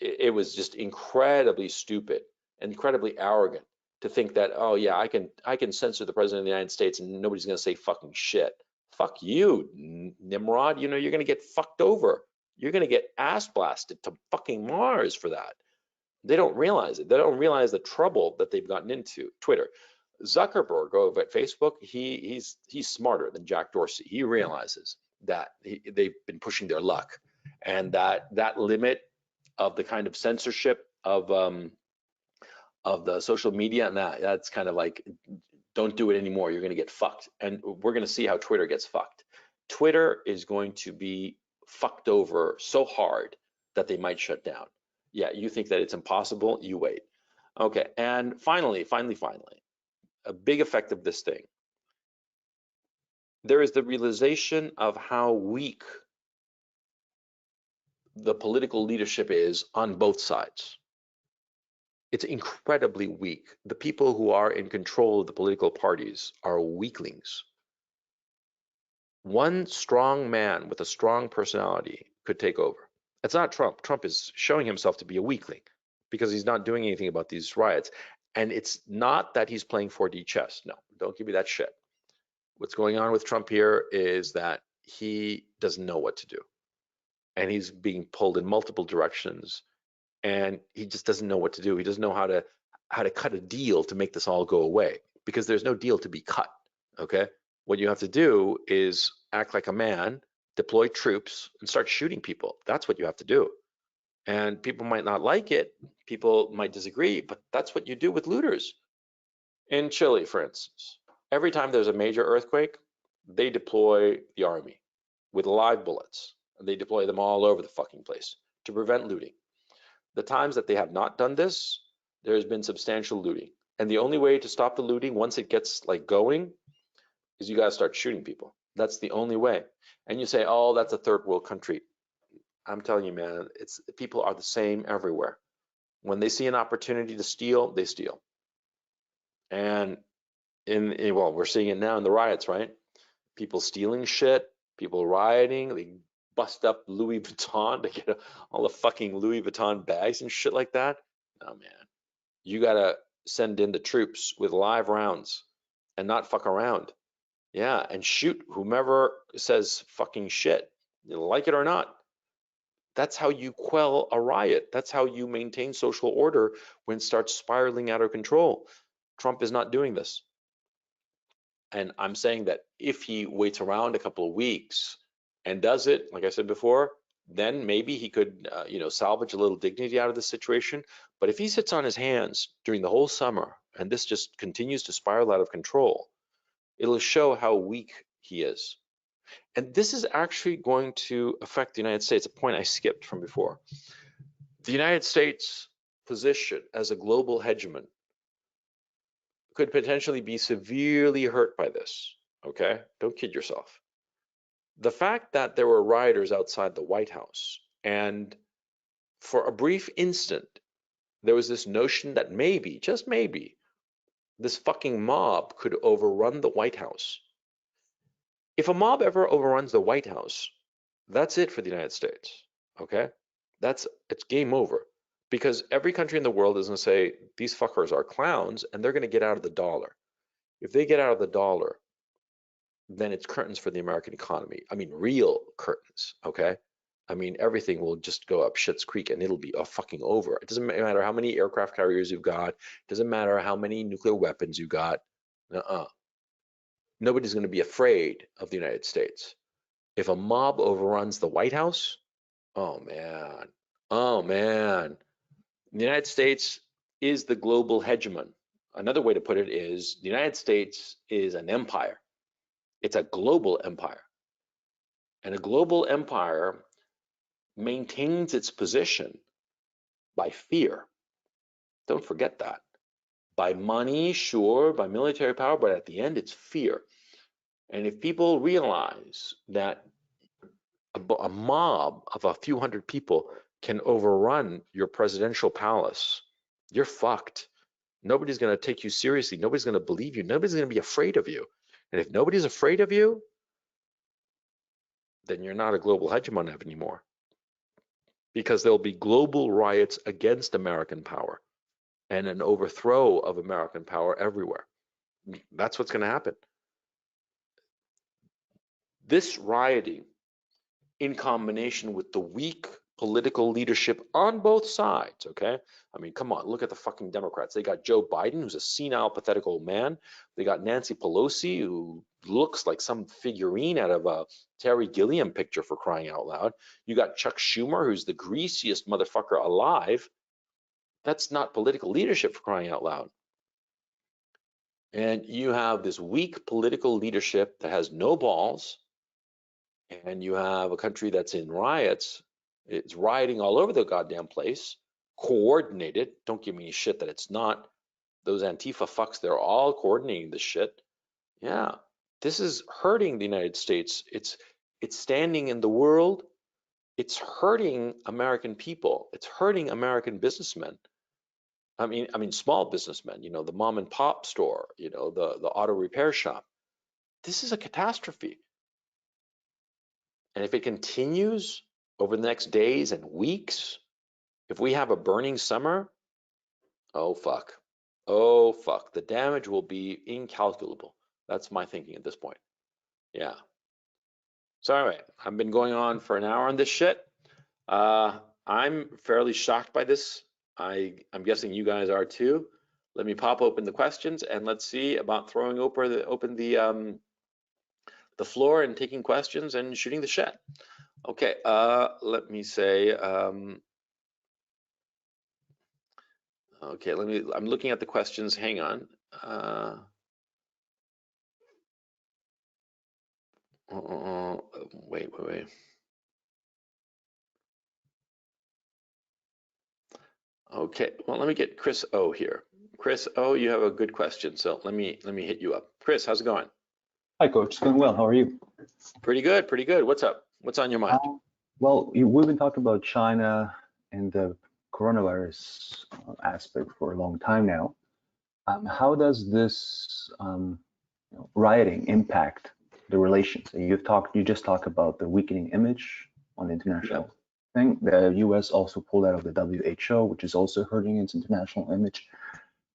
it was just incredibly stupid, incredibly arrogant to think that, oh yeah, I can censor the president of the United States and nobody's going to say fucking shit. Fuck you, Nimrod. You're going to get fucked over. You're going to get ass blasted to fucking Mars for that. They don't realize it. They don't realize the trouble that they've gotten into. Twitter, Zuckerberg over at Facebook, he's smarter than Jack Dorsey. He realizes that they've been pushing their luck, and that limit of the kind of censorship of the social media, and that's kind of like, don't do it anymore. You're going to get fucked, and we're going to see how Twitter gets fucked. Twitter is going to be fucked over so hard that they might shut down. Yeah, you think that it's impossible? You wait. Okay, and finally, a big effect of this thing. There is the realization of how weak the political leadership is on both sides. It's incredibly weak. The people who are in control of the political parties are weaklings. One strong man with a strong personality could take over. It's not Trump. Trump is showing himself to be a weakling because he's not doing anything about these riots. And it's not that he's playing 4D chess. No, don't give me that shit. What's going on with Trump here is that he doesn't know what to do. And he's being pulled in multiple directions. And he just doesn't know what to do. He doesn't know how to cut a deal to make this all go away, because there's no deal to be cut. Okay? What you have to do is act like a man deploy troops, and start shooting people. That's what you have to do. And people might not like it, people might disagree, but that's what you do with looters. In Chile, for instance, every time there's a major earthquake, they deploy the army with live bullets. They deploy them all over the fucking place to prevent looting. The times that they have not done this, there has been substantial looting. And the only way to stop the looting once it gets like going is you got to start shooting people. That's the only way. And you say, oh, that's a third world country. I'm telling you, man, it's people are the same everywhere. When they see an opportunity to steal, they steal. And well, we're seeing it now in the riots, right? People stealing shit, people rioting, they bust up Louis Vuitton to get all the fucking Louis Vuitton bags and shit like that. Oh man, you gotta send in the troops with live rounds and not fuck around. Yeah, and shoot whomever says fucking shit, you like it or not. That's how you quell a riot. That's how you maintain social order when it starts spiraling out of control. Trump is not doing this. And I'm saying that if he waits around a couple of weeks and does it, like I said before, then maybe he could, salvage a little dignity out of the situation. But if he sits on his hands during the whole summer and this just continues to spiral out of control, it'll show how weak he is. And this is actually going to affect the United States, a point I skipped from before. The United States' position as a global hegemon could potentially be severely hurt by this. Okay? Don't kid yourself. The fact that there were rioters outside the White House, and for a brief instant, there was this notion that maybe, just maybe, this fucking mob could overrun the White House. If a mob ever overruns the White House, that's it for the United States. Okay? It's game over. Because every country in the world is going to say, these fuckers are clowns, and they're going to get out of the dollar. If they get out of the dollar, then it's curtains for the American economy. I mean, real curtains, okay? I mean, everything will just go up shit's creek and it'll be fucking over. It doesn't matter how many aircraft carriers you've got. It doesn't matter how many nuclear weapons you got. Nobody's going to be afraid of the United States. If a mob overruns the White House, oh man, oh man. The United States is the global hegemon. Another way to put it is the United States is an empire. It's a global empire. And a global empire maintains its position by fear. Don't forget that. By money, sure, by military power, but at the end, it's fear. And if people realize that a mob of a few hundred people can overrun your presidential palace, you're fucked. Nobody's going to take you seriously. Nobody's going to believe you. Nobody's going to be afraid of you. And if nobody's afraid of you, then you're not a global hegemon anymore. Because there'll be global riots against American power and an overthrow of American power everywhere. That's what's going to happen. This rioting, in combination with the weak political leadership on both sides, okay? I mean, come on, look at the fucking Democrats. They got Joe Biden, who's a senile, pathetic old man. They got Nancy Pelosi, who looks like some figurine out of a Terry Gilliam picture, for crying out loud. You got Chuck Schumer, who's the greasiest motherfucker alive. That's not political leadership, for crying out loud. And you have this weak political leadership that has no balls, and you have a country that's in riots. It's rioting all over the goddamn place, coordinated. Don't give me shit that it's not. Those Antifa fucks, they're all coordinating this shit. Yeah, this is hurting the United States. It's standing in the world. It's hurting American people. It's hurting American businessmen. I mean, small businessmen, the mom and pop store, the auto repair shop. This is a catastrophe. And if it continues over the next days and weeks, if we have a burning summer, oh fuck. Oh fuck. The damage will be incalculable. That's my thinking at this point. Yeah. So anyway, I've been going on for an hour on this shit. I'm fairly shocked by this. I'm guessing you guys are too. Let me pop open the questions and let's see about throwing open the the floor and taking questions and shooting the shit. Okay, let me say, okay, I'm looking at the questions, hang on. Wait. Okay, well, let me get Chris O here. Chris O, you have a good question, so let me hit you up. Chris, how's it going? Hi, Coach. It's going well. How are you? Pretty good, pretty good. What's up? What's on your mind? Well, we've been talking about China and the coronavirus aspect for a long time now. How does this rioting impact the relations? You just talked about the weakening image on the international thing. The U.S. also pulled out of the WHO, which is also hurting its international image.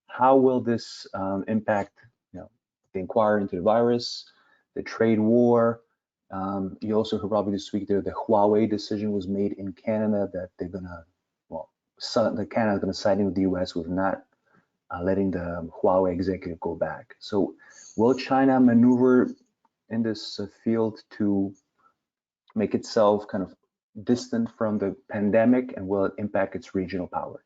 How will this impact, the inquiry into the virus, the trade war? You also heard probably this week there the Huawei decision was made in Canada that they're gonna, Canada's gonna side in with the U.S. with not letting the Huawei executive go back. So will China maneuver in this field to make itself kind of distant from the pandemic, and will it impact its regional power?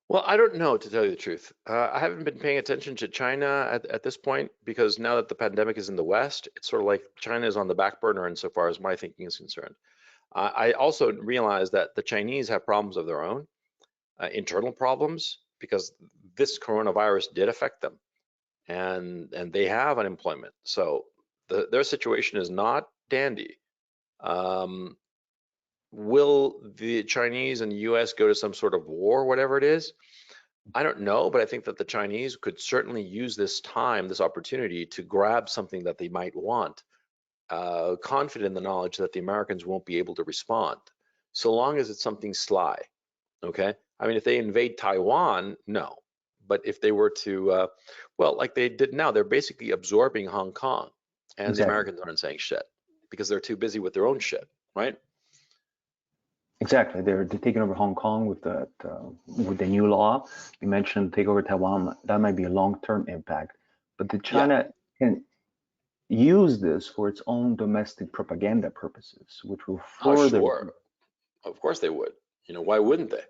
Well, I don't know, to tell you the truth. I haven't been paying attention to China at this point, because now that the pandemic is in the West, it's sort of like China is on the back burner insofar as my thinking is concerned. I also realize that the Chinese have problems of their own, internal problems, because this coronavirus did affect them, and they have unemployment. So their situation is not dandy. Will the Chinese and the US go to some sort of war, whatever it is? I don't know, but I think that the Chinese could certainly use this time, this opportunity, to grab something that they might want, confident in the knowledge that the Americans won't be able to respond, so long as it's something sly, okay? I mean, if they invade Taiwan, no. But if they were to, well, like they did now, they're basically absorbing Hong Kong, and Exactly. the Americans aren't saying shit because they're too busy with their own shit, right? Exactly. They're taking over Hong Kong with the new law. You mentioned take over Taiwan. That might be a long-term impact, but the China can use this for its own domestic propaganda purposes, which will Oh, further. sure. Of course they would. Why wouldn't they?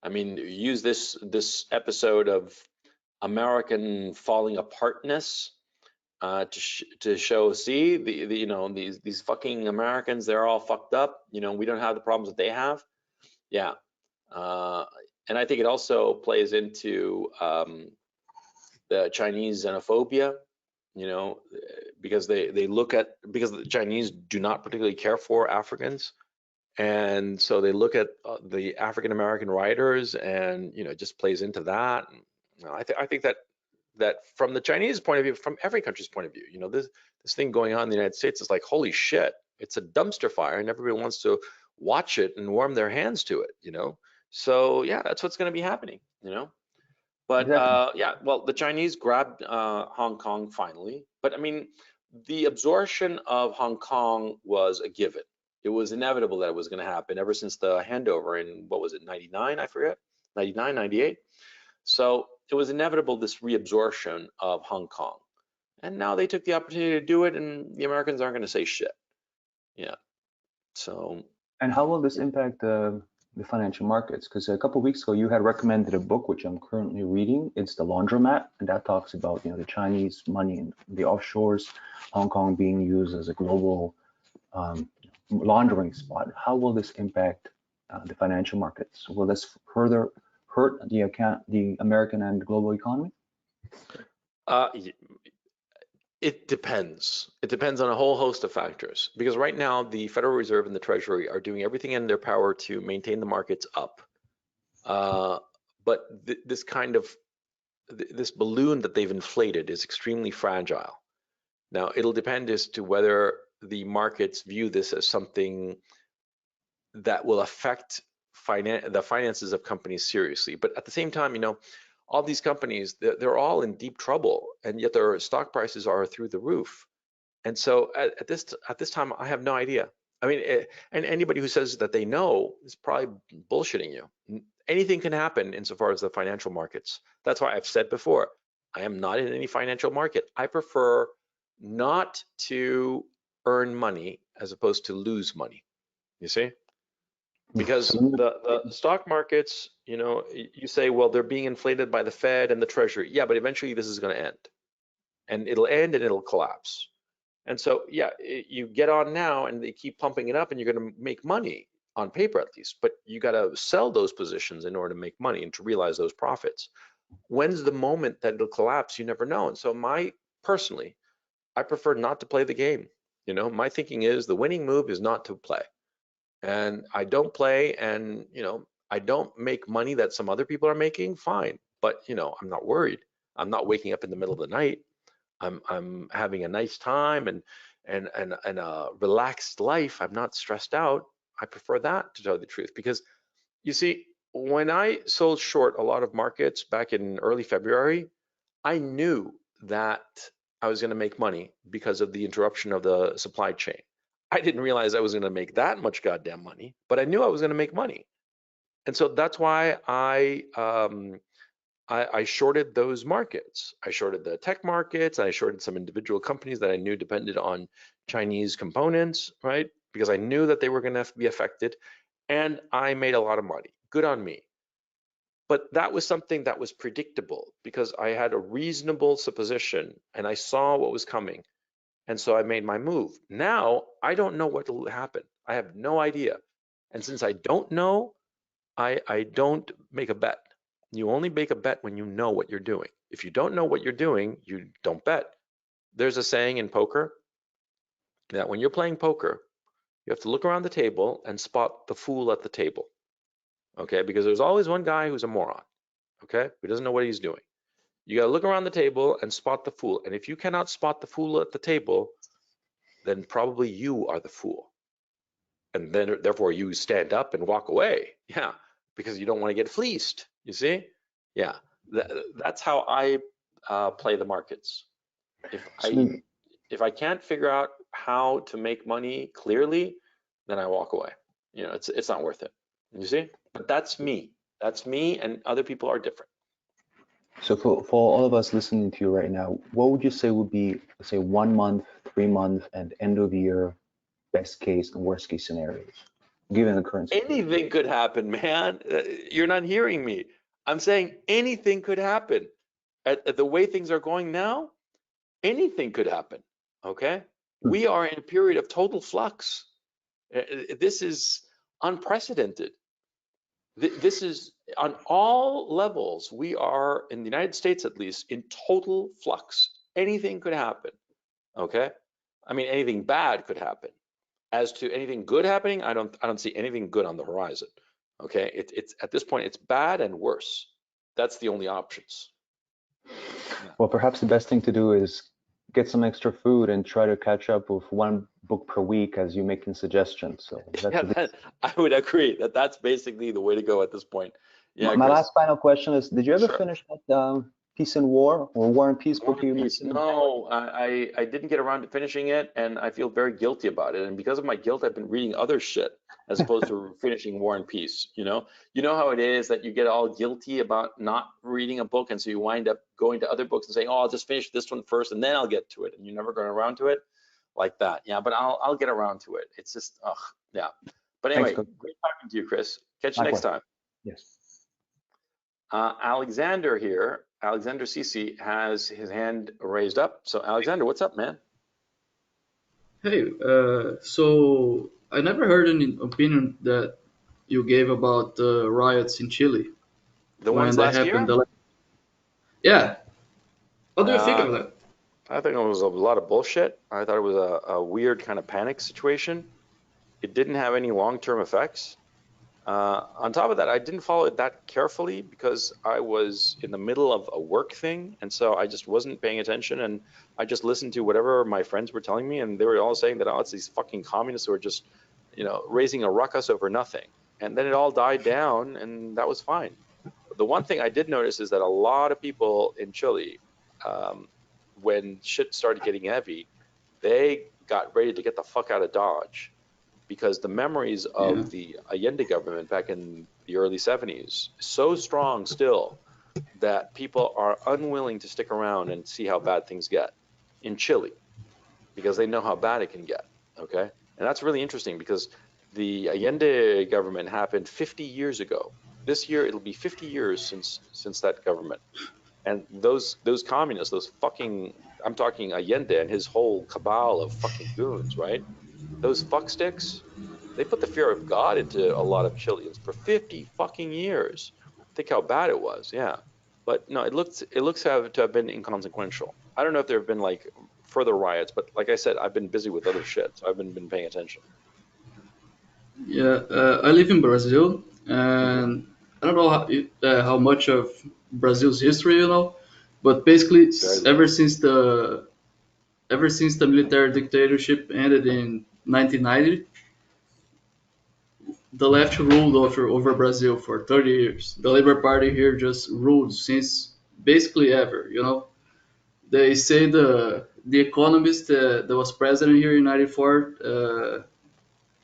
I mean, use this episode of American falling apartness to show, see, these fucking Americans, they're all fucked up. We don't have the problems that they have. Yeah. And I think it also plays into the Chinese xenophobia, because because the Chinese do not particularly care for Africans. And so they look at the African American writers, and it just plays into that. And, I think that from the Chinese point of view, from every country's point of view, this thing going on in the United States is like, holy shit, it's a dumpster fire, and everybody wants to watch it and warm their hands to it. So yeah, that's what's going to be happening. But Exactly. yeah, well, the Chinese grabbed Hong Kong finally, but I mean, the absorption of Hong Kong was a given. It was inevitable that it was going to happen ever since the handover in, what was it, 99? I forget, 99, 98. So it was inevitable, this reabsorption of Hong Kong. And now they took the opportunity to do it, and the Americans aren't going to say shit. Yeah. So. And how will this impact the financial markets? Because a couple of weeks ago, you had recommended a book, which I'm currently reading. It's The Laundromat, and that talks about the Chinese money in the offshores, Hong Kong being used as a global laundering spot. How will this impact the financial markets? Will this further hurt the American and global economy? It depends. It depends on a whole host of factors, because right now the Federal Reserve and the Treasury are doing everything in their power to maintain the markets up. But this kind of this balloon that they've inflated is extremely fragile. Now, it'll depend as to whether the markets view this as something that will affect the finances of companies seriously. But at the same time, all these companies, they're all in deep trouble, and yet their stock prices are through the roof. And so at this time, I have no idea. I mean, and anybody who says that they know is probably bullshitting you. Anything can happen insofar as the financial markets. That's why I've said before, I am not in any financial market. I prefer not to earn money as opposed to lose money. You see? Because the stock markets, you know, you say, well, they're being inflated by the Fed and the Treasury. Yeah, but eventually this is going to end. And it'll end and it'll collapse. And so, yeah, you get on now and they keep pumping it up and you're going to make money on paper at least, but you got to sell those positions in order to make money and to realize those profits. When's the moment that it'll collapse? You never know. And so personally, I prefer not to play the game. You know, my thinking is the winning move is not to play. And I don't play, and, you know, I don't make money that some other people are making, fine. But, you know, I'm not worried. I'm not waking up in the middle of the night. I'm having a nice time and a relaxed life. I'm not stressed out. I prefer that, to tell you the truth, because you see, when I sold short a lot of markets back in early February, I knew that I was going to make money because of the interruption of the supply chain. I didn't realize I was going to make that much goddamn money, but I knew I was going to make money. And so that's why I shorted those markets. I shorted the tech markets. I shorted some individual companies that I knew depended on Chinese components, right? Because I knew that they were going to be affected, and I made a lot of money. Good on me. But that was something that was predictable because I had a reasonable supposition and I saw what was coming. And so I made my move. Now I don't know what will happen. I have no idea. And since I don't know, I don't make a bet. You only make a bet when you know what you're doing. If you don't know what you're doing, you don't bet. There's a saying in poker that when you're playing poker, you have to look around the table and spot the fool at the table. Okay? Because there's always one guy who's a moron. Okay? Who doesn't know what he's doing. You got to look around the table and spot the fool. And if you cannot spot the fool at the table, then probably you are the fool. And then therefore you stand up and walk away. Yeah, because you don't want to get fleeced. You see? Yeah, that's how I play the markets. If I can't figure out how to make money clearly, then I walk away. You know, it's not worth it. You see? But that's me. That's me, and other people are different. So for all of us listening to you right now, what would you say would be, let's say, 1 month, 3 month, and end of year best case and worst case scenarios, given the current situation? Anything could happen, man. You're not hearing me. I'm saying anything could happen. At the way things are going now, anything could happen. Okay? We are in a period of total flux. This is unprecedented. This is on all levels. We are, in the United States at least, in total flux. Anything could happen. Okay? I mean, anything bad could happen. As to anything good happening, I don't see anything good on the horizon. Okay, it's at this point it's bad and worse. That's the only options. Well, perhaps the best thing to do is get some extra food and try to catch up with 1 book per week as you're making suggestions. So that's I would agree that that's basically the way to go at this point. Yeah, my Chris. last final question is: did you ever Sure. finish that Peace and War or War and Peace book you mentioned? No, I didn't get around to finishing it, and I feel very guilty about it. And because of my guilt, I've been reading other shit as opposed to finishing War and Peace. You know how it is that you get all guilty about not reading a book, and so you wind up going to other books and saying, "Oh, I'll just finish this one first, and then I'll get to it," and you never go around to it, like that. Yeah, but I'll get around to it. It's just, ugh, yeah. But anyway, Thanks, great talking to you, Chris. Catch you next time. Yes. Alexander here, Alexander Cece, has his hand raised up. So Alexander, what's up, man? Hey, so I never heard any opinion that you gave about the riots in Chile The when ones they last happened. year? Yeah, what do you think Uh, of that? I think it was a lot of bullshit. I thought it was a weird kind of panic situation. It didn't have any long-term effects. On top of that, I didn't follow it that carefully because I was in the middle of a work thing, and so I just wasn't paying attention, and I just listened to whatever my friends were telling me, and they were all saying that, oh, it's these fucking communists who are just, raising a ruckus over nothing. And then it all died down, and that was fine. The one thing I did notice is that a lot of people in Chile, when shit started getting heavy, they got ready to get the fuck out of Dodge because the memories Yeah, of the Allende government back in the early 70s so strong still that people are unwilling to stick around and see how bad things get in Chile. because they know how bad it can get. Okay, and that's really interesting because the Allende government happened 50 years ago. This year it'll be 50 years since that government. And those communists, those fucking, I'm talking Allende and his whole cabal of fucking goons, right? Those fucksticks, they put the fear of God into a lot of Chileans for 50 fucking years. Think how bad it was, yeah. But no, it looks to have been inconsequential. I don't know if there have been like further riots, but like I said, I've been busy with other shit, so I haven't been paying attention. Yeah, I live in Brazil, Hmm. and I don't know how much of Brazil's history you know, but basically Very little. ever since the military dictatorship ended in 1990, the left ruled over Brazil for 30 years. The Labor Party here just ruled since basically ever. You know, they say the economist that was president here in '94.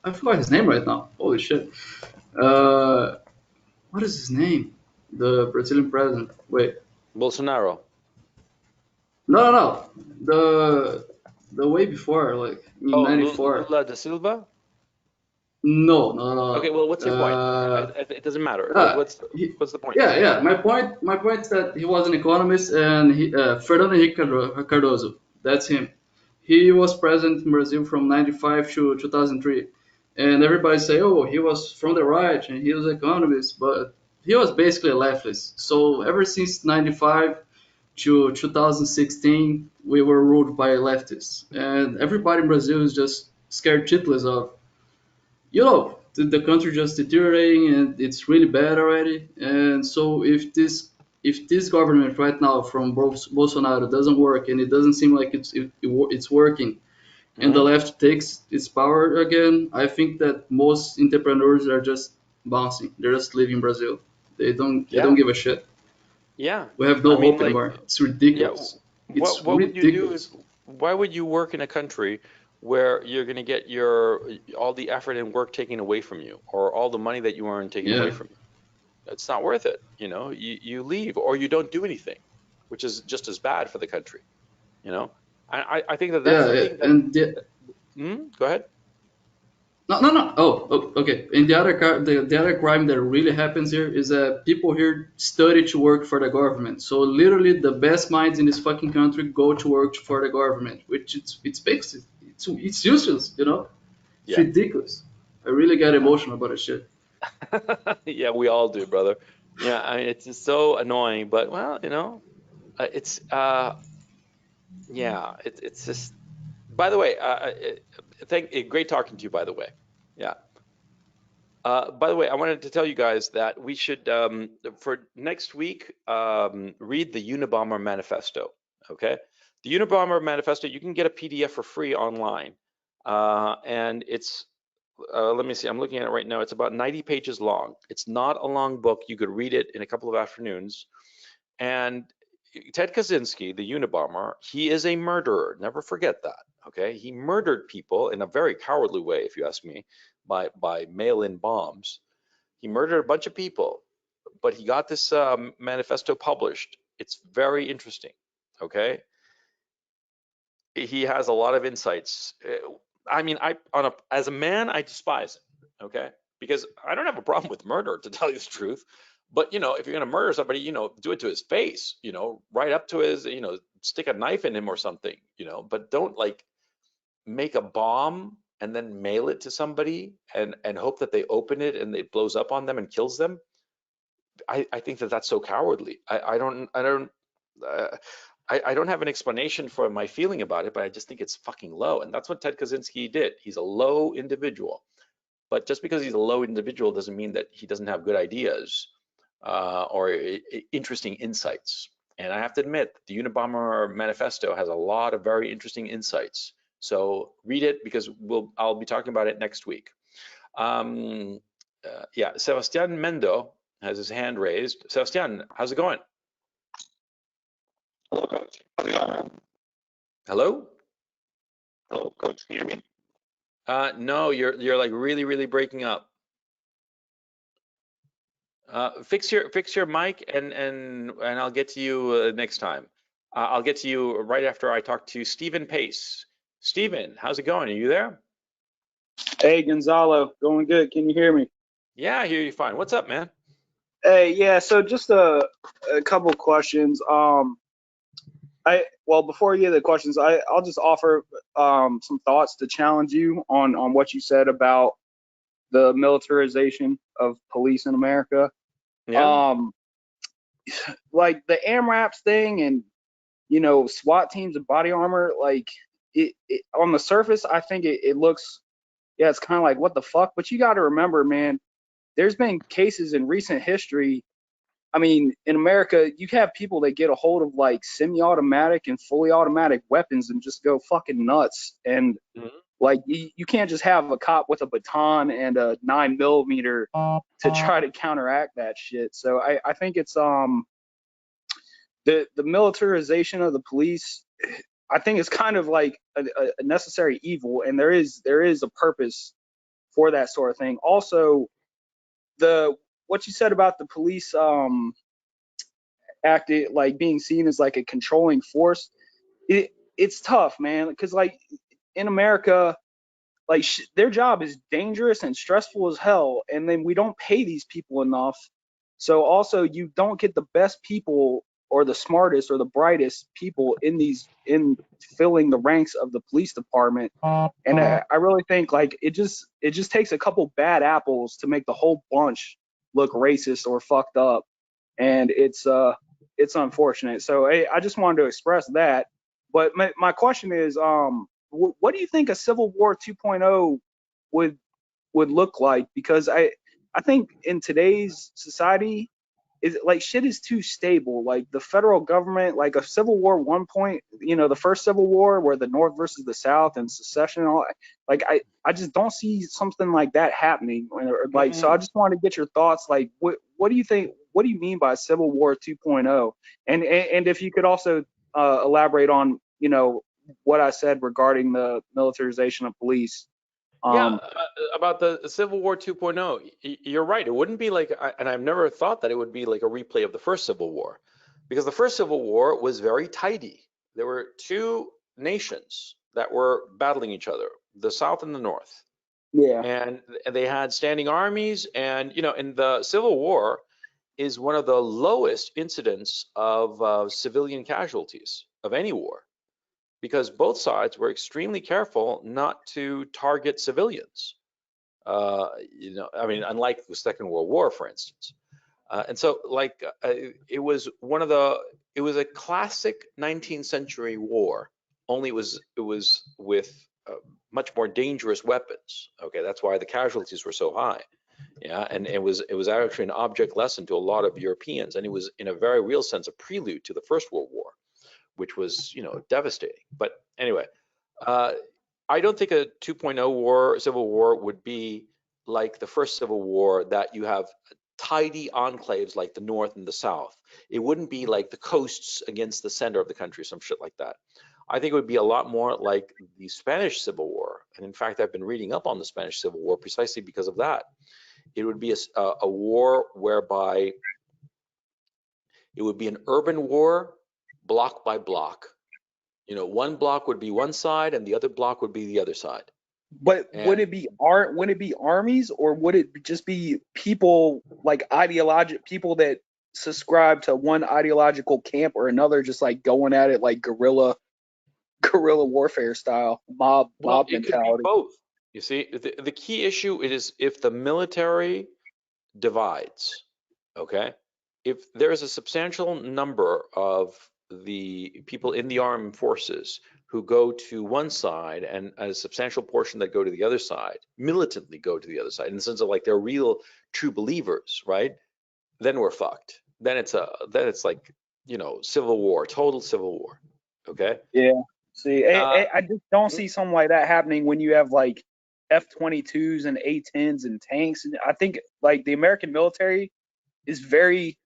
I forgot his name right now. Holy shit. Uh, what is his name? The Brazilian president. Wait. Bolsonaro. No, no, no. The way before, like in Oh, '94. Lula da Silva. No, no, Okay, no. well, what's your point? It doesn't matter. Like, Uh, he, what's the point? yeah, yeah. My point is that he was an economist, and Fernando Henrique Cardoso. That's him. He was president in Brazil from '95 to 2003, and everybody say, "Oh, he was from the right and he was an economist," but he was basically a leftist. So ever since '95 to 2016, we were ruled by leftists, and everybody in Brazil is just scared shitless of the country just deteriorating and it's really bad already. And so if this government right now from Bolsonaro doesn't work and it doesn't seem like it's working and the Hmm. left takes its power again, I think that most entrepreneurs are just bouncing. They're just leaving Brazil. They don't Yeah, give a shit. yeah. We have I no mean, hope like, anymore. It's yeah. ridiculous. It's What would you do if? ridiculous. Why would you work in a country where you're going to get your all the effort and work taken away from you, or all the money that you earn taken away Yeah. from you? It's not worth it. You leave or you don't do anything, which is just as bad for the country. You know, I think that that's the Yeah, thing that. and Go ahead. no, no, no. Oh, okay. And the other crime that really happens here is that people here study to work for the government. So literally, the best minds in this fucking country go to work for the government, which it's basic. It's useless. It's Yeah. ridiculous. I really get Yeah. emotional about this shit. Yeah, we all do, brother. Yeah, I mean, it's just so annoying, but well, it's yeah, it's just. By the way, great talking to you. By the way, yeah. By the way, I wanted to tell you guys that we should, for next week, read the Unabomber Manifesto. Okay, the Unabomber Manifesto. You can get a PDF for free online, and it's. Let me see. I'm looking at it right now. It's about 90 pages long. It's not a long book. You could read it in a couple of afternoons. And Ted Kaczynski, the Unabomber, he is a murderer. Never forget that. Okay, he murdered people in a very cowardly way, if you ask me, by mail-in bombs. He murdered a bunch of people, but he got this manifesto published. It's very interesting. Okay, he has a lot of insights. I mean, as a man, I despise it. Okay, because I don't have a problem with murder, to tell you the truth. But if you're gonna murder somebody, do it to his face. Right up to his, stick a knife in him or something. But don't like make a bomb and then mail it to somebody and hope that they open it and it blows up on them and kills them. I think that that's so cowardly. Uh, I don't have an explanation for my feeling about it, but I just think it's fucking low. And that's what Ted Kaczynski did. He's a low individual. But just because he's a low individual doesn't mean that he doesn't have good ideas or interesting insights. And I have to admit, the Unabomber Manifesto has a lot of very interesting insights. So read it because I'll be talking about it next week. Yeah, Sebastian Mendo has his hand raised. Sebastian, how's it going? Hello, coach. How's it going? Hello? Hello, coach. Can you hear me? No, you're like really, really breaking up. Fix your mic and I'll get to you next time. I'll get to you right after I talk to Stephen Pace. Steven, how's it going? Are you there? Hey, Gonzalo, going good. Can you hear me? Yeah, I hear you fine. What's up, man? Hey, yeah. So just a couple questions. Before you get the questions, I'll just offer some thoughts to challenge you on what you said about the militarization of police in America. Yeah. Like the AMRAPs thing, and SWAT teams and body armor. Like it on the surface, I think it looks, yeah, it's kind of like what the fuck. But you got to remember, man, there's been cases in recent history. I mean, in America, you have people that get a hold of like semi-automatic and fully automatic weapons and just go fucking nuts. And Mhm. like, you can't just have a cop with a baton and a 9mm to try to counteract that shit. So I think it's the militarization of the police. I think it's kind of like a necessary evil, and there is a purpose for that sort of thing. Also, the what you said about the police acted like being seen as like a controlling force, it's tough, man, because like in America, like their job is dangerous and stressful as hell, and then we don't pay these people enough. So also you don't get the best people or the smartest or the brightest people in filling the ranks of the police department. And I really think like it just takes a couple bad apples to make the whole bunch look racist or fucked up, and it's unfortunate. So I just wanted to express that. But my question is, what do you think a Civil War 2.0 would look like? Because I think in today's society, is like shit is too stable. Like the federal government, like a Civil War 1 point, the first Civil War where the North versus the South and secession and all, like I just don't see something like that happening. Like, so I just wanted to get your thoughts. Like, what do you think? What do you mean by Civil War 2.0? And if you could also elaborate on, what I said regarding the militarization of police. Yeah, Um, about the Civil War 2.0, you're right. It wouldn't be like, and I've never thought that it would be like a replay of the first Civil War, because the first Civil War was very tidy. There were two nations that were battling each other, the South and the North, yeah, and they had standing armies. And in the Civil War is one of the lowest incidents of civilian casualties of any war, because both sides were extremely careful not to target civilians. I mean, unlike the Second World War, for instance. And so, like, it was it was a classic 19th century war. Only it was with much more dangerous weapons. Okay, that's why the casualties were so high. Yeah, and it was actually an object lesson to a lot of Europeans, and it was in a very real sense a prelude to the First World War, which was devastating. But anyway, uh, I don't think a 2.0 civil war would be like the first Civil War, that you have tidy enclaves like the North and the South. It wouldn't be like the coasts against the center of the country, some shit like that. I think it would be a lot more like the Spanish Civil War. And in fact, I've been reading up on the Spanish Civil War precisely because of that. It would be a war whereby it would be an urban war, block by block. One block would be one side and the other block would be the other side. but would And it be armies, or would it just be people like people that subscribe to one ideological camp or another, just like going at it like guerrilla warfare style, well, mob it could be mentality? both. You see, the key issue is if the military divides, okay? If there's a substantial number of the people in the armed forces who go to one side and a substantial portion that go to the other side, militantly go to the other side, in the sense of like they're real true believers, right? Then we're fucked. Then it's like, civil war, total civil war. Okay? Yeah. See, Uh, I just don't see something like that happening when you have like F-22s and A-10s and tanks. And I think like the American military is very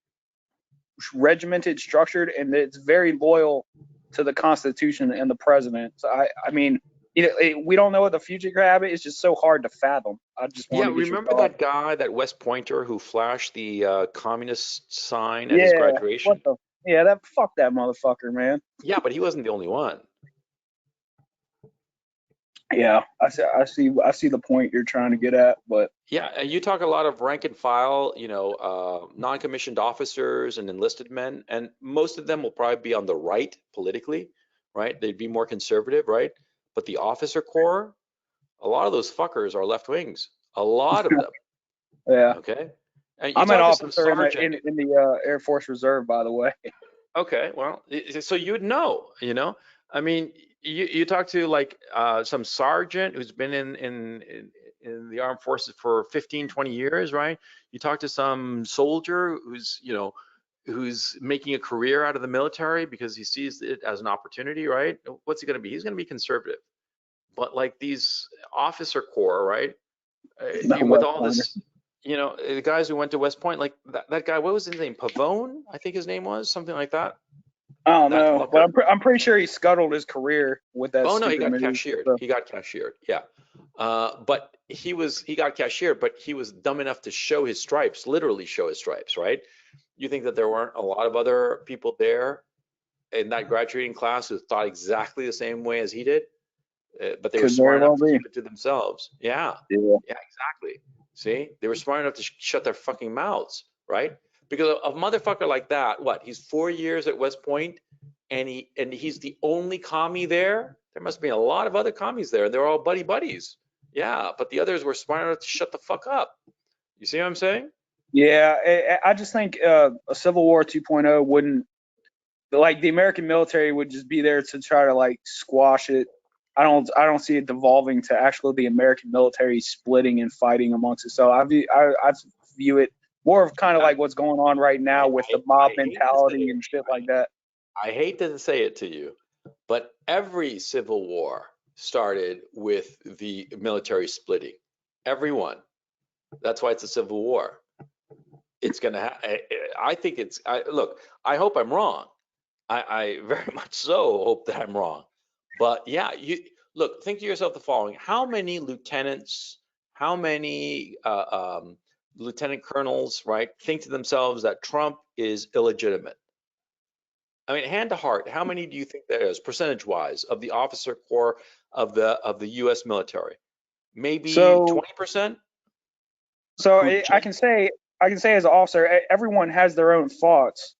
regimented, structured, and it's very loyal to the Constitution and the president. So I mean, we don't know what the future could have. It's just so hard to fathom. I just want yeah, to get your remember thoughts. that guy, that West Pointer who flashed the communist sign at his Yeah, what graduation? the? Yeah, that fuck that motherfucker, man. Yeah, but he wasn't the only one. Yeah, I see the point you're trying to get at, but Yeah, and you talk a lot of rank and file, non-commissioned officers and enlisted men, and most of them will probably be on the right politically, right? They'd be more conservative, right? But the officer corps, a lot of those fuckers are left wings. A lot of them, yeah. okay? And you I'm an talk to some officer sergeant. in the Air Force Reserve, by the way. Okay, well, so you'd know, I mean, you talk to like some sergeant who's been in the armed forces for 15, 20 years, right? You talk to some soldier who's making a career out of the military because he sees it as an opportunity, right? What's he going to be? He's going to be conservative. But like these officer corps, right? No, With West all Pointer. this, the guys who went to West Point, like that guy, what was his name? Pavone, I think his name was, something like that. I don't That know, but fucker. I'm pretty sure he scuttled his career with that Oh no, he stupid got move. cashiered. So, He got cashiered. Yeah. But he got cashiered, but he was dumb enough to show his stripes, literally show his stripes, right? You think that there weren't a lot of other people there in that graduating class who thought exactly the same way as he did? But they were could very smart enough well to be. keep it to themselves. Yeah. Yeah. Yeah, exactly. See, they were smart enough to shut their fucking mouths, right? Because a motherfucker like that, what? He's 4 years at West Point, and he's the only commie there. There must be a lot of other commies there, and they're all buddies. Yeah, but the others were smart enough to shut the fuck up. You see what I'm saying? Yeah, I just think a Civil War 2.0 wouldn't, like, the American military would just be there to try to like squash it. I don't see it devolving to actually the American military splitting and fighting amongst itself. I view it more of kind of like what's going on right now with the mob I hate to say mentality it. and shit like that. I hate to say it to you, but every civil war started with the military splitting. Everyone. That's why it's a civil war. It's gonna. I think it's. Look, I hope I'm wrong. I very much so hope that I'm wrong. But yeah, you look. Think to yourself the following: how many lieutenants? How many lieutenant colonels? Right? Think to themselves that Trump is illegitimate. I mean, hand to heart, how many do you think there is, percentage-wise, of the officer corps of the U.S. military? Maybe So 20%? so Who I just can say as an officer, everyone has their own thoughts,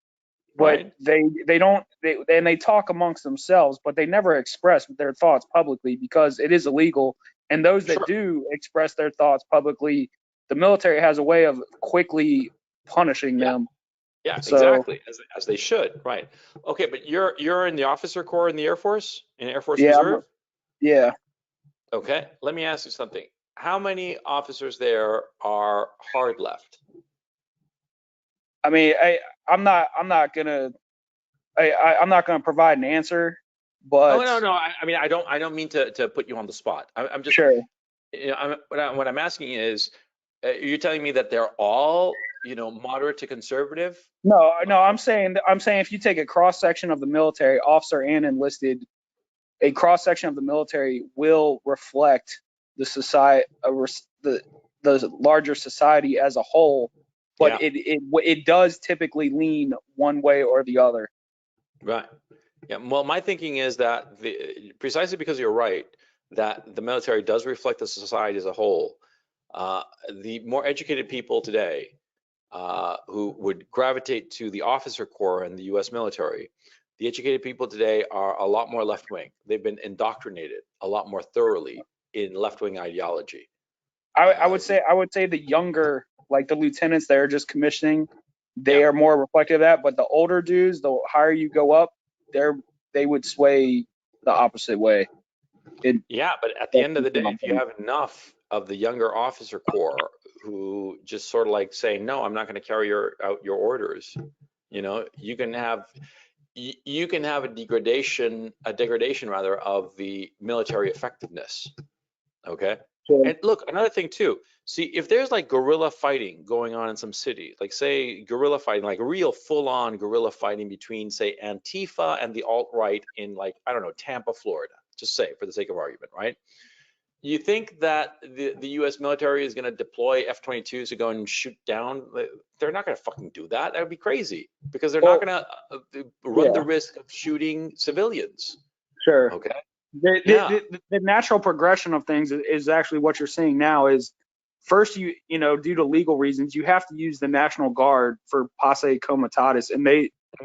but right? they don't they talk amongst themselves, but they never express their thoughts publicly because it is illegal. And those that Sure. do express their thoughts publicly, the military has a way of quickly punishing Yeah. them. Yeah, So exactly, as they should, right? Okay, but you're in the officer corps in the Air Force, in Air Force yeah, Reserve. yeah. Okay, let me ask you something. How many officers there are hard left? I mean, I'm not gonna provide an answer, Oh but no, I don't mean to put you on the spot. I'm just, sure. what I'm asking is, you're telling me that they're all, moderate to conservative? No, I'm saying if you take a cross section of the military, officer and enlisted, a cross section of the military will reflect the society, the larger society as a whole, but Yeah, it does typically lean one way or the other. right. Yeah, well, my thinking is that precisely because you're right, that the military does reflect the society as a whole. The more educated people today, who would gravitate to the officer corps in the U.S. military, the educated people today are a lot more left wing. They've been indoctrinated a lot more thoroughly in left wing ideology. I Uh, would say the younger, like the lieutenants that are just commissioning, yeah, they are more reflective of that. But the older dudes, the higher you go up, they would sway the opposite way. It, yeah, but at the that's end of the what day, I'm if you thinking. have enough of the younger officer corps who just sort of like say, no, I'm not going to carry out your orders, you can have a degradation rather of the military effectiveness. Okay. So, And look, another thing too, see, if there's like guerrilla fighting going on in some city, like say guerrilla fighting, like real full on guerrilla fighting between say Antifa and the alt-right in like, I don't know, Tampa, Florida, just say for the sake of argument, right? You think that the US military is going to deploy F-22s to go and shoot down? They're not going to fucking do that. That would be crazy because they're not well, going to run the yeah, risk of shooting civilians. sure. Okay. Yeah. The natural progression of things is actually what you're seeing now is first due to legal reasons you have to use the National Guard for posse comitatus, and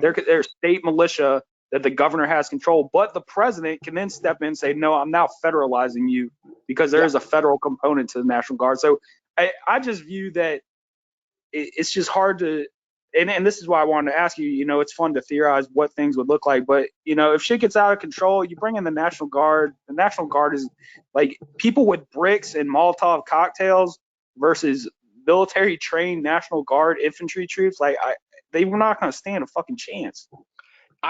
they're state militia that the governor has control, but the president can then step in and say, no, I'm now federalizing you because there Yeah. is a federal component to the National Guard. So I just view that it's just hard to, and this is why I wanted to ask you, it's fun to theorize what things would look like, but if shit gets out of control, you bring in the National Guard. The National Guard is like people with bricks and Molotov cocktails versus military trained National Guard infantry troops. Like they were not going to stand a fucking chance,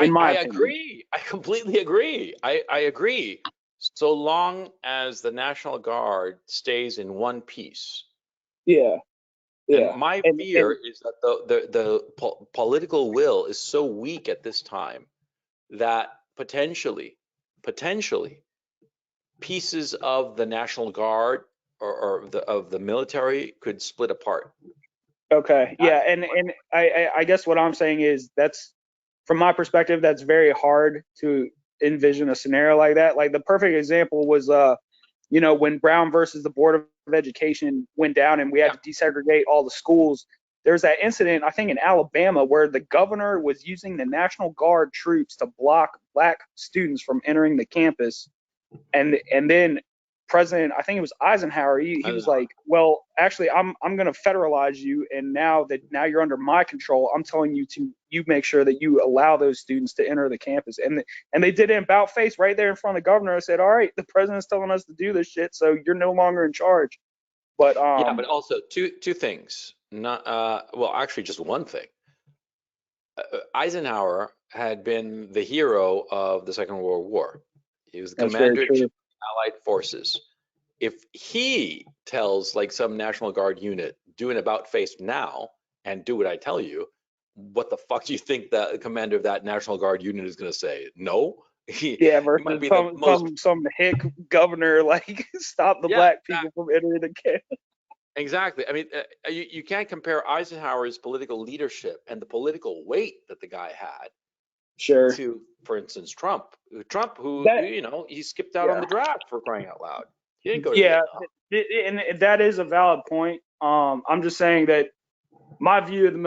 in my I opinion. agree. I completely agree. I agree. So long as the National Guard stays in one piece. Yeah, And yeah, my and fear is that the political will is so weak at this time that potentially pieces of the National Guard or of the military could split apart. okay, That's yeah, and I guess what I'm saying is that's from my perspective, that's very hard to envision a scenario like that. Like the perfect example was, when Brown versus the Board of Education went down and we had yeah. to desegregate all the schools. There's that incident, I think, in Alabama where the governor was using the National Guard troops to block black students from entering the campus, and then President, I think it was Eisenhower, he was like, well, actually, I'm going to federalize you, and now you're under my control, I'm telling you to make sure that you allow those students to enter the campus, and they did it in about face right there in front of the governor. I said, all right, the president's telling us to do this shit, so you're no longer in charge. But Yeah, but also two things. Not well, actually, just one thing. Eisenhower had been the hero of the Second World War. He was the that's very commander in chief true. of the Allied forces. If he tells like some National Guard unit, do an about face now and do what I tell you, what the fuck do you think the commander of that National Guard unit is going to say? No. Yeah, He might versus be the most, some hick governor like stop the yeah, black people from entering the campus. exactly. I mean, you can't compare Eisenhower's political leadership and the political weight that the guy had Sure. to, for instance, Trump. Trump, who, That he skipped out on yeah. the draft for crying out loud. He didn't go to Yeah, Vietnam. and that is a valid point. I'm just saying that my view of the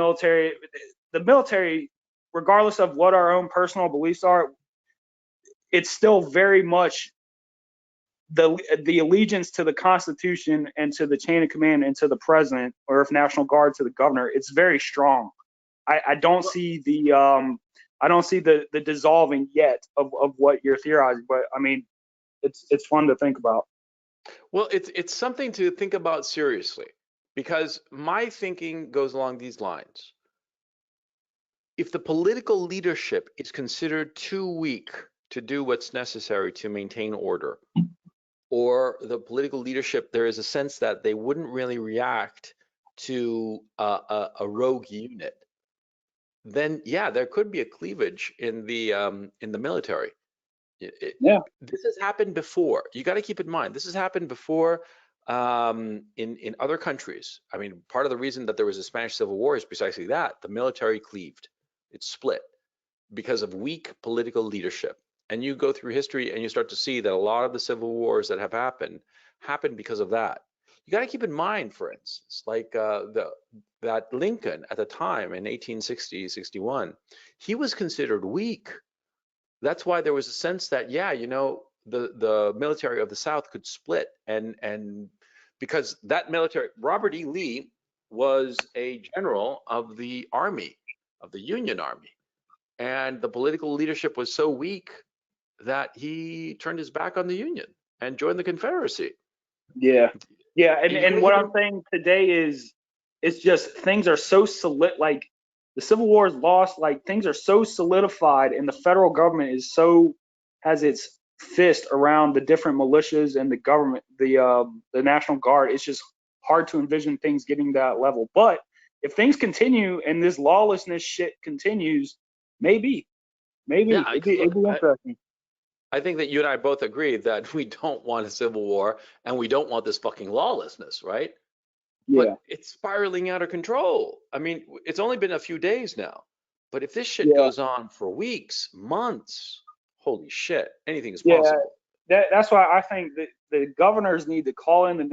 military, regardless of what our own personal beliefs are, it's still very much the allegiance to the Constitution and to the chain of command and to the president, or if National Guard to the governor. It's very strong. I don't Well, see the dissolving yet of what you're theorizing, but I mean, it's fun to think about. well, it's something to think about seriously because my thinking goes along these lines. If the political leadership is considered too weak to do what's necessary to maintain order, or the political leadership, there is a sense that they wouldn't really react to a rogue unit, then yeah, there could be a cleavage in the military. Yeah. This has happened before. You got to keep in mind, this has happened before in other countries. I mean, part of the reason that there was a Spanish Civil War is precisely that. The military cleaved. It split because of weak political leadership. And you go through history and you start to see that a lot of the civil wars that have happened because of that. You got to keep in mind, for instance, like that Lincoln at the time in 1860, 61, he was considered weak. That's why there was a sense that, yeah, the military of the South could split, and because that military, Robert E. Lee was a general of the army, of the Union Army, and the political leadership was so weak that he turned his back on the Union and joined the Confederacy. Yeah. Yeah, And you got and to what keep I'm in, saying today is it's just things are so solid, like the Civil War is lost, like things are so solidified and the federal government has its fist around the different militias and the government, the National Guard. It's just hard to envision things getting to that level. But if things continue and this lawlessness shit continues, maybe yeah, it'd look, be interesting. I think that you and I both agree that we don't want a civil war and we don't want this fucking lawlessness, right? Yeah. But it's spiraling out of control. I mean, it's only been a few days now, but if this shit Yeah. goes on for weeks, months, holy shit, anything is Yeah. possible. that's why I think that the governors need to call in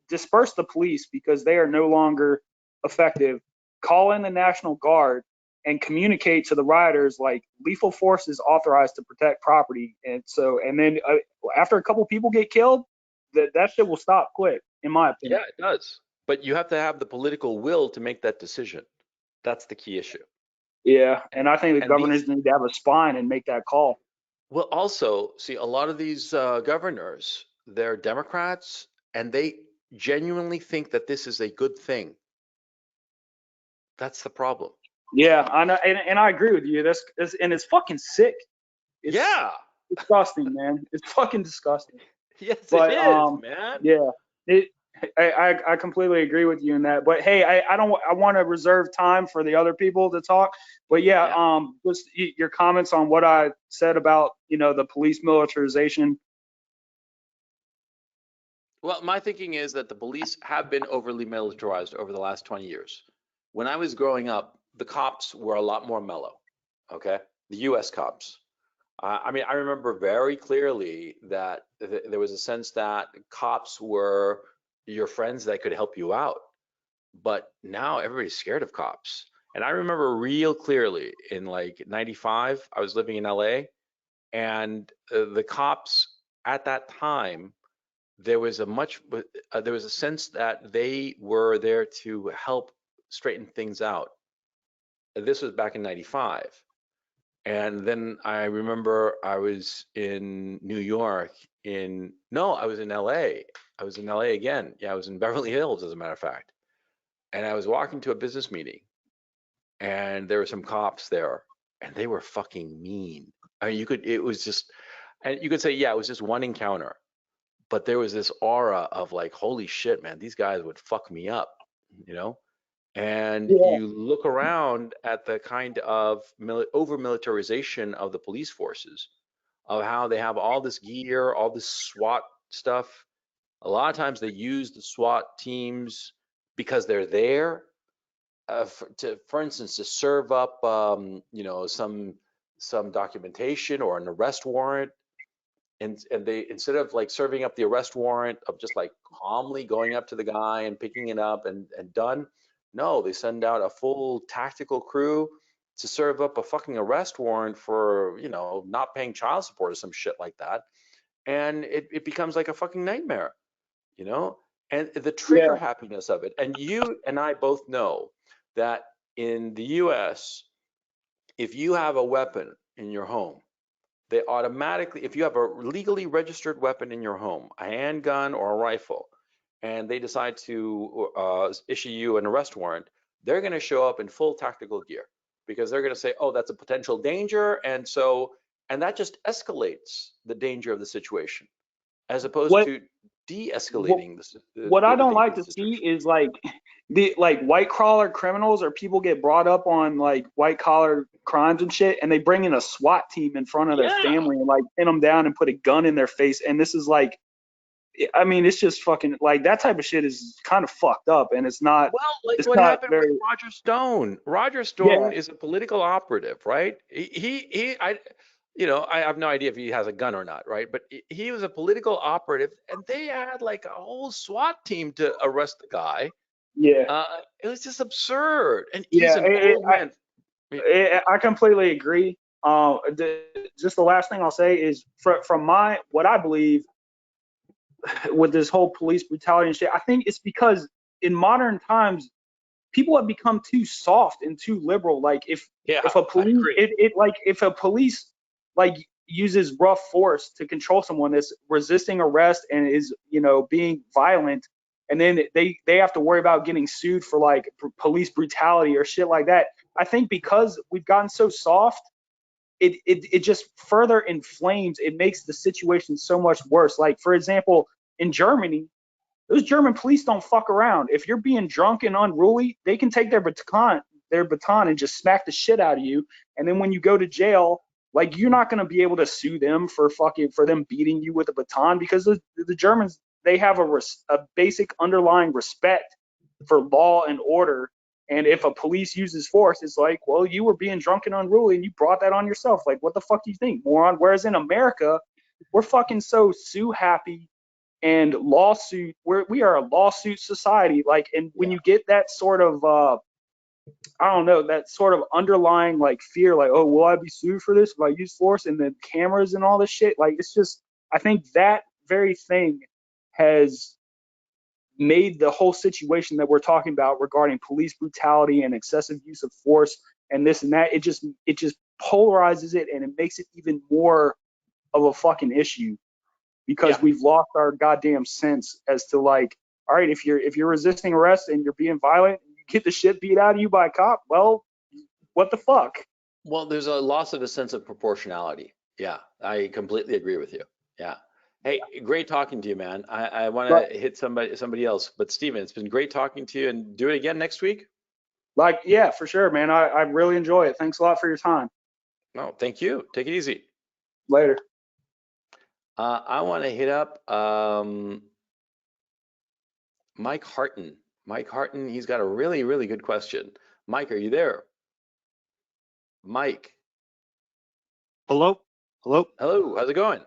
disperse the police because they are no longer effective. Call in the National Guard and communicate to the rioters like lethal force is authorized to protect property. And then after a couple people get killed, that shit will stop quick, in my opinion. Yeah, it does. But you have to have the political will to make that decision. That's the key issue. Yeah, and I think the And governors need to have a spine and make that call. well, also, see, a lot of these governors, they're Democrats, and they genuinely think that this is a good thing. That's the problem. Yeah, I know, and I agree with you. And it's fucking sick. It's Yeah. disgusting, man. It's fucking disgusting. Yes, But it is, man. yeah, I completely agree with you in that. But hey, I want to reserve time for the other people to talk. But yeah, Yeah. just your comments on what I said about the police militarization. Well, my thinking is that the police have been overly militarized over the last 20 years. When I was growing up, the cops were a lot more mellow, okay? The US cops. I mean, I remember very clearly that there was a sense that cops were your friends that could help you out. But now everybody's scared of cops. And I remember real clearly in like 95, I was living in LA, and the cops at that time, there was a sense that they were there to help straighten things out. This was back in 95. And then I remember I was in New York no, I was in LA. I was in LA again. Yeah, I was in Beverly Hills, as a matter of fact. And I was walking to a business meeting, and there were some cops there, and they were fucking mean. I mean, it was just, and you could say, yeah, it was just one encounter, but there was this aura of like, holy shit, man, these guys would fuck me up, you know? And Yeah, you look around at the kind of over militarization of the police forces, of how they have all this gear, all this SWAT stuff. A lot of times they use the SWAT teams because they're there, for instance, to serve up, some documentation or an arrest warrant, and they, instead of like serving up the arrest warrant of just like calmly going up to the guy and picking it up and done, no, they send out a full tactical crew to serve up a fucking arrest warrant for not paying child support or some shit like that, and it becomes like a fucking nightmare, you know and the trigger yeah, happiness of it. And you and I both know that in the US, if you have a weapon in your home, they automatically, if you have a legally registered weapon in your home, a handgun or a rifle, and they decide to issue you an arrest warrant, they're going to show up in full tactical gear, because they're going to say, oh, that's a potential danger. And that just escalates the danger of the situation, as opposed what to what de-escalating what I the don't danger like of the to see situation. is like the white collar criminals or people get brought up on like white collar crimes and shit, and they bring in a SWAT team in front of their Yeah. family and like pin them down and put a gun in their face. And this is like, I mean, it's just fucking like that type of shit is kind of fucked up, and Well, like it's what not happened with very, Roger Stone. Roger yeah, Stone is a political operative, right? I have no idea if he has a gun or not, right? But he was a political operative, and they had like a whole SWAT team to arrest the guy. yeah, Uh, it was just absurd, and he's yeah. an old man. I completely agree. Just the last thing I'll say is from what I believe with this whole police brutality and shit, I think it's because in modern times people have become too soft and too liberal. Like Yeah, if a I police agree. like if a police like uses rough force to control someone that's resisting arrest and is being violent, and then they have to worry about getting sued for like police brutality or shit like that. I think because we've gotten so soft, it just further inflames. It makes the situation so much worse. Like for example, in Germany, those German police don't fuck around. If you're being drunk and unruly, they can take their baton and just smack the shit out of you. And then when you go to jail, like you're not gonna be able to sue them for them beating you with a baton, because the Germans, they have a basic underlying respect for law and order. And if a police uses force, it's like, well, you were being drunk and unruly and you brought that on yourself. Like, what the fuck do you think, moron? Whereas in America, we're fucking so sue happy and lawsuit. We are a lawsuit society. Like, and when Yeah. you get that sort of I don't know, that sort of underlying like fear, like, oh, will I be sued for this if I use force, and the cameras and all this shit? Like, it's just, I think that very thing has made the whole situation that we're talking about regarding police brutality and excessive use of force and this and that, it just polarizes it, and it makes it even more of a fucking issue, because Yeah. we've lost our goddamn sense as to, like, all right, if you're resisting arrest and you're being violent and you get the shit beat out of you by a cop, well, what the fuck? Well, there's a loss of a sense of proportionality. Yeah, I completely agree with you. Yeah. Hey, great talking to you, man. I want But to hit somebody else, but Steven, it's been great talking to you, and do it again next week. like, yeah, for sure, man. I really enjoy it. Thanks a lot for your time. No, thank you. Take it easy. Later. I want to hit up Mike Harton. Mike Harton, he's got a really, really good question. Mike, are you there? Mike, Hello? Hello? hello, how's it going?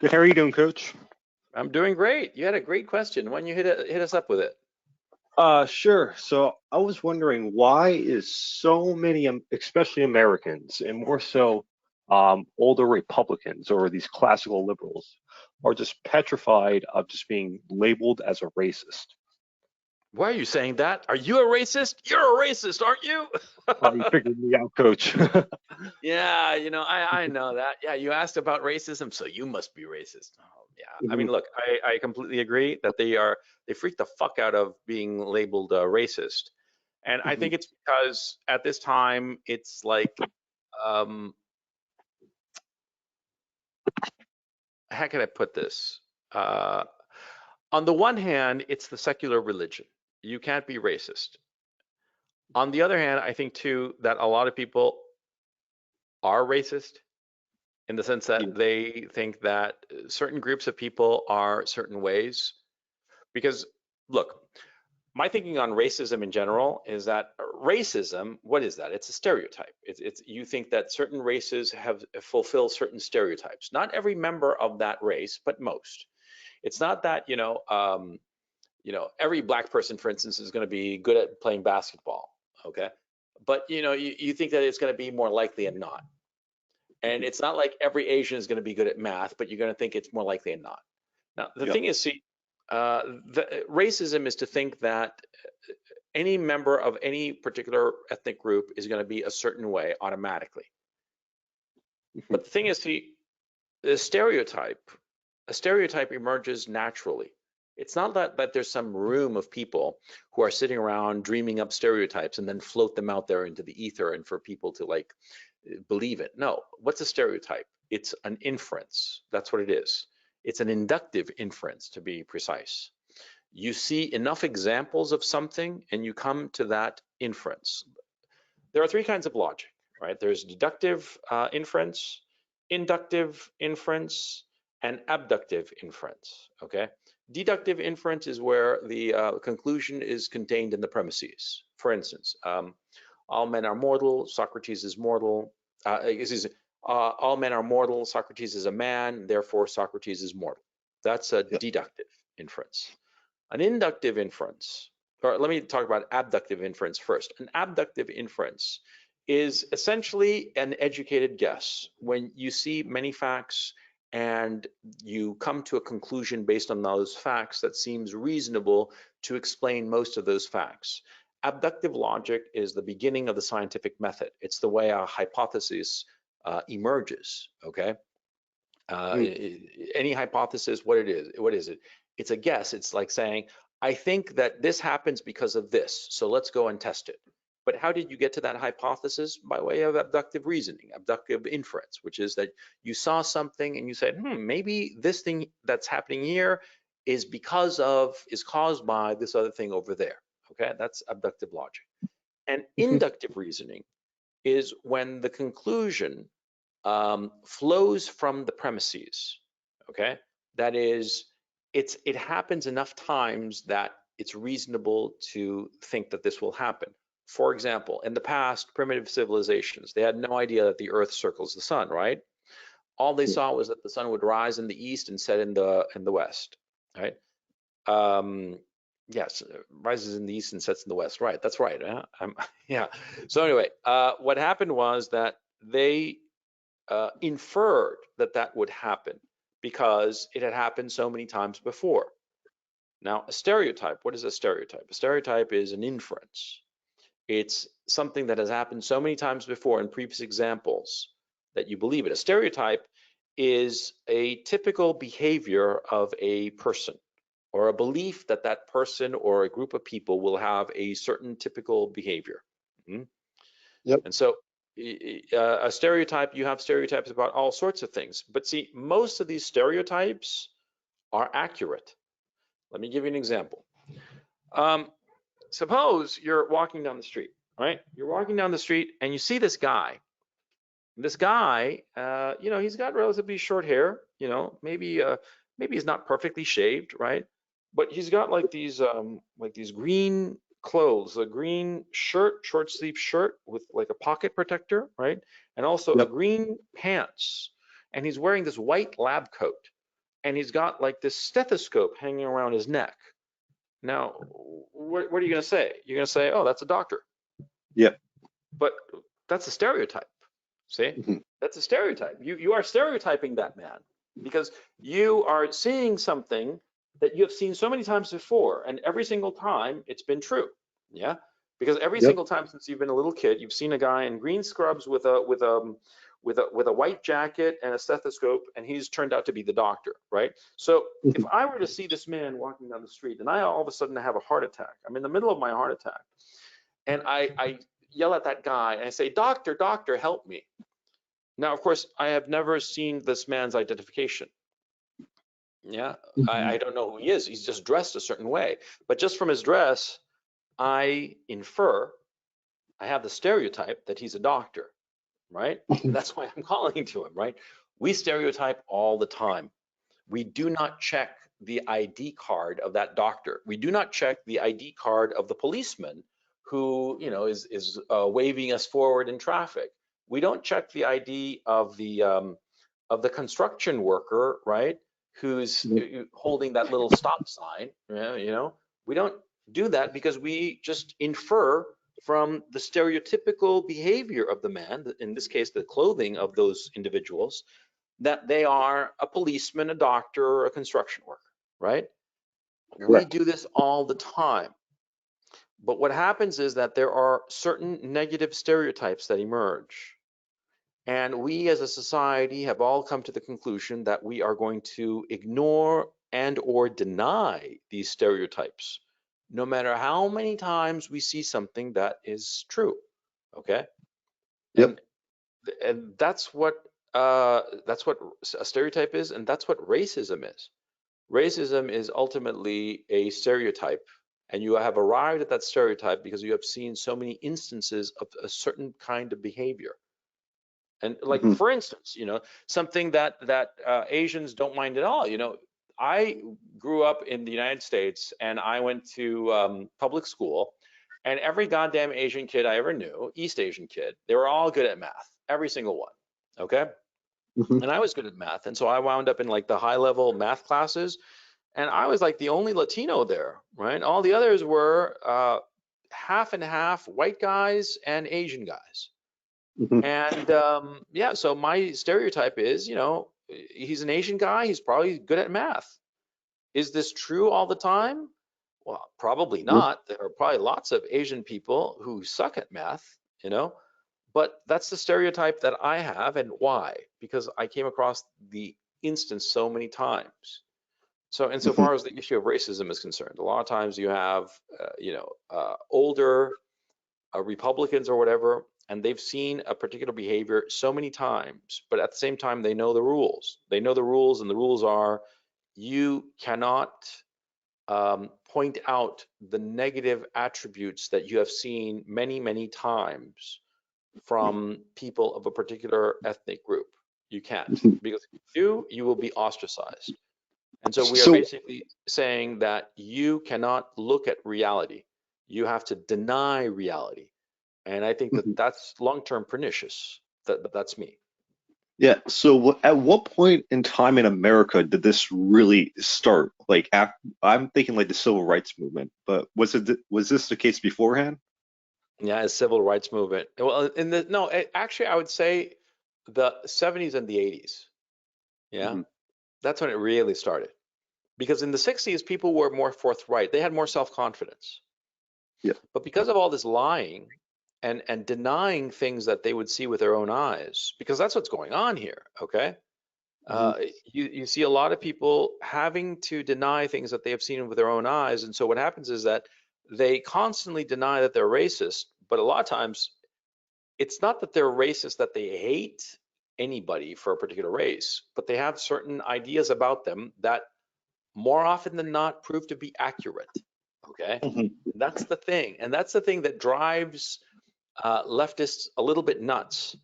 Good. How are you doing, Coach? I'm doing great. You had a great question. Why don't you hit us up with it? Sure. So I was wondering, why is so many, especially Americans, and more so older Republicans or these classical liberals, are just petrified of just being labeled as a racist? Why are you saying that? Are you a racist? You're a racist, aren't you? You figured me out, Coach. Yeah, I know that. Yeah, you asked about racism, so you must be racist. Oh, yeah. I mean, Mhm. look, I completely agree that they freak the fuck out of being labeled racist. And I Mhm. think it's because at this time, it's like, um, how can I put this? Uh, on the one hand, it's the secular religion. You can't be racist. On the other hand, I think too that a lot of people are racist in the sense Yeah. that they think that certain groups of people are certain ways. Because, look, my thinking on racism in general is that racism, what is that? It's a stereotype. It's you think that certain races have fulfill certain stereotypes. Not every member of that race, but most. It's not that every black person, for instance, is going to be good at playing basketball. Okay, but you think that it's going to be more likely than not. And it's not like every Asian is going to be good at math, but you're going to think it's more likely than not. Now, the Yep. thing is, see, racism is to think that any member of any particular ethnic group is going to be a certain way automatically. But the thing is, see, a stereotype emerges naturally. It's not that there's some room of people who are sitting around dreaming up stereotypes and then float them out there into the ether and for people to like believe it. No, what's a stereotype? It's an inference. That's what it is. It's an inductive inference, to be precise. You see enough examples of something and you come to that inference. There are three kinds of logic, right? There's deductive inference, inductive inference, and abductive inference, okay? Deductive inference is where the conclusion is contained in the premises. For instance, all men are mortal, Socrates is mortal, all men are mortal, Socrates is a man, therefore Socrates is mortal. That's a Yep. deductive inference. An inductive inference, or let me talk about abductive inference first. An abductive inference is essentially an educated guess. When you see many facts and you come to a conclusion based on those facts that seems reasonable to explain most of those facts. Abductive logic is the beginning of the scientific method. It's the way a hypothesis emerges, okay? Any hypothesis, what is it? It's a guess. It's like saying, I think that this happens because of this, so let's go and test it. But how did you get to that hypothesis? By way of abductive reasoning, abductive inference, which is that you saw something and you said, maybe this thing that's happening here is caused by this other thing over there. Okay, that's abductive logic. And inductive reasoning is when the conclusion flows from the premises, okay? That is, it happens enough times that it's reasonable to think that this will happen. For example, in the past, primitive civilizations, they had no idea that the earth circles the sun, right? all they saw was that the sun would rise in the east and set in the west, right? Yes, rises in the east and sets in the west. Right, that's right. Yeah. So anyway, what happened was that they inferred that that would happen because it had happened so many times before. Now, a stereotype, what is a stereotype? A stereotype is an inference. It's something that has happened so many times before in previous examples that you believe it. A stereotype is a typical behavior of a person, or a belief that that person or a group of people will have a certain typical behavior. Yep. And so a stereotype, you have stereotypes about all sorts of things. But see, most of these stereotypes are accurate. Let me give you an example. Suppose you're walking down the street, right? You're walking down the street and you see this guy. This guy, he's got relatively short hair, maybe he's not perfectly shaved, right? But he's got like these green clothes, a green shirt, short sleeve shirt with like a pocket protector, right? And also a Yep. green pants. And he's wearing this white lab coat. And he's got like this stethoscope hanging around his neck. Now, what are you going to say? You're going to say, oh, that's a doctor. Yep. But that's a stereotype. See, that's a stereotype. You are stereotyping that man because you are seeing something that you have seen so many times before, and every single time it's been true. Yeah, because every Yep. single time since you've been a little kid, you've seen a guy in green scrubs with a white jacket and a stethoscope, and he's turned out to be the doctor, right? So if I were to see this man walking down the street and I all of a sudden have a heart attack, I'm in the middle of my heart attack, and I yell at that guy and I say, doctor, doctor, help me. Now, of course, I have never seen this man's identification. Yeah, I don't know who he is. He's just dressed a certain way. But just from his dress, I infer, I have the stereotype that he's a doctor, right? And that's why I'm calling to him, right? We stereotype all the time. We do not check the ID card of that doctor. We do not check the ID card of the policeman who, is waving us forward in traffic. We don't check the ID of the construction worker, right? Who's holding that little stop sign. We don't do that because we just infer from the stereotypical behavior of the man, in this case, the clothing of those individuals, that they are a policeman, a doctor, or a construction worker, right? We do this all the time. But what happens is that there are certain negative stereotypes that emerge. And we as a society have all come to the conclusion that we are going to ignore and or deny these stereotypes, no matter how many times we see something that is true, okay? Yep. And that's what a stereotype is, and that's what racism is. Racism is ultimately a stereotype, and you have arrived at that stereotype because you have seen so many instances of a certain kind of behavior. And like, for instance, something that Asians don't mind at all. I grew up in the United States and I went to public school, and every goddamn Asian kid I ever knew, East Asian kid, they were all good at math, every single one. Okay. And I was good at math. And so I wound up in like the high level math classes, and I was like the only Latino there, right? All the others were half and half, white guys and Asian guys. And yeah, so my stereotype is, he's an Asian guy, he's probably good at math. Is this true all the time? Well, probably not. There are probably lots of Asian people who suck at math, but that's the stereotype that I have. And why? Because I came across the instance so many times. So insofar as the issue of racism is concerned, a lot of times you have, older Republicans or whatever, and they've seen a particular behavior so many times, but at the same time, they know the rules. They know the rules, and the rules are you cannot point out the negative attributes that you have seen many, many times from people of a particular ethnic group. You can't, because if you do, you will be ostracized. And so we are basically saying that you cannot look at reality. You have to deny reality. And I think that that's long-term pernicious. That's me. Yeah. So at what point in time in America did this really start? Like, I'm thinking like the civil rights movement, but was this the case beforehand? Yeah, a civil rights movement. Well, in the no, actually, I would say the 70s and the 80s. Yeah, Hmm. that's when it really started. Because in the 60s, people were more forthright. They had more self-confidence. Yeah. But because of all this lying and denying things that they would see with their own eyes, because that's what's going on here, okay? Hmm. You see a lot of people having to deny things that they have seen with their own eyes, and so what happens is that they constantly deny that they're racist, but a lot of times it's not that they're racist that they hate anybody for a particular race, but they have certain ideas about them that more often than not prove to be accurate. Okay, Hmm. that's the thing, and that's the thing that drives leftists a little bit nuts.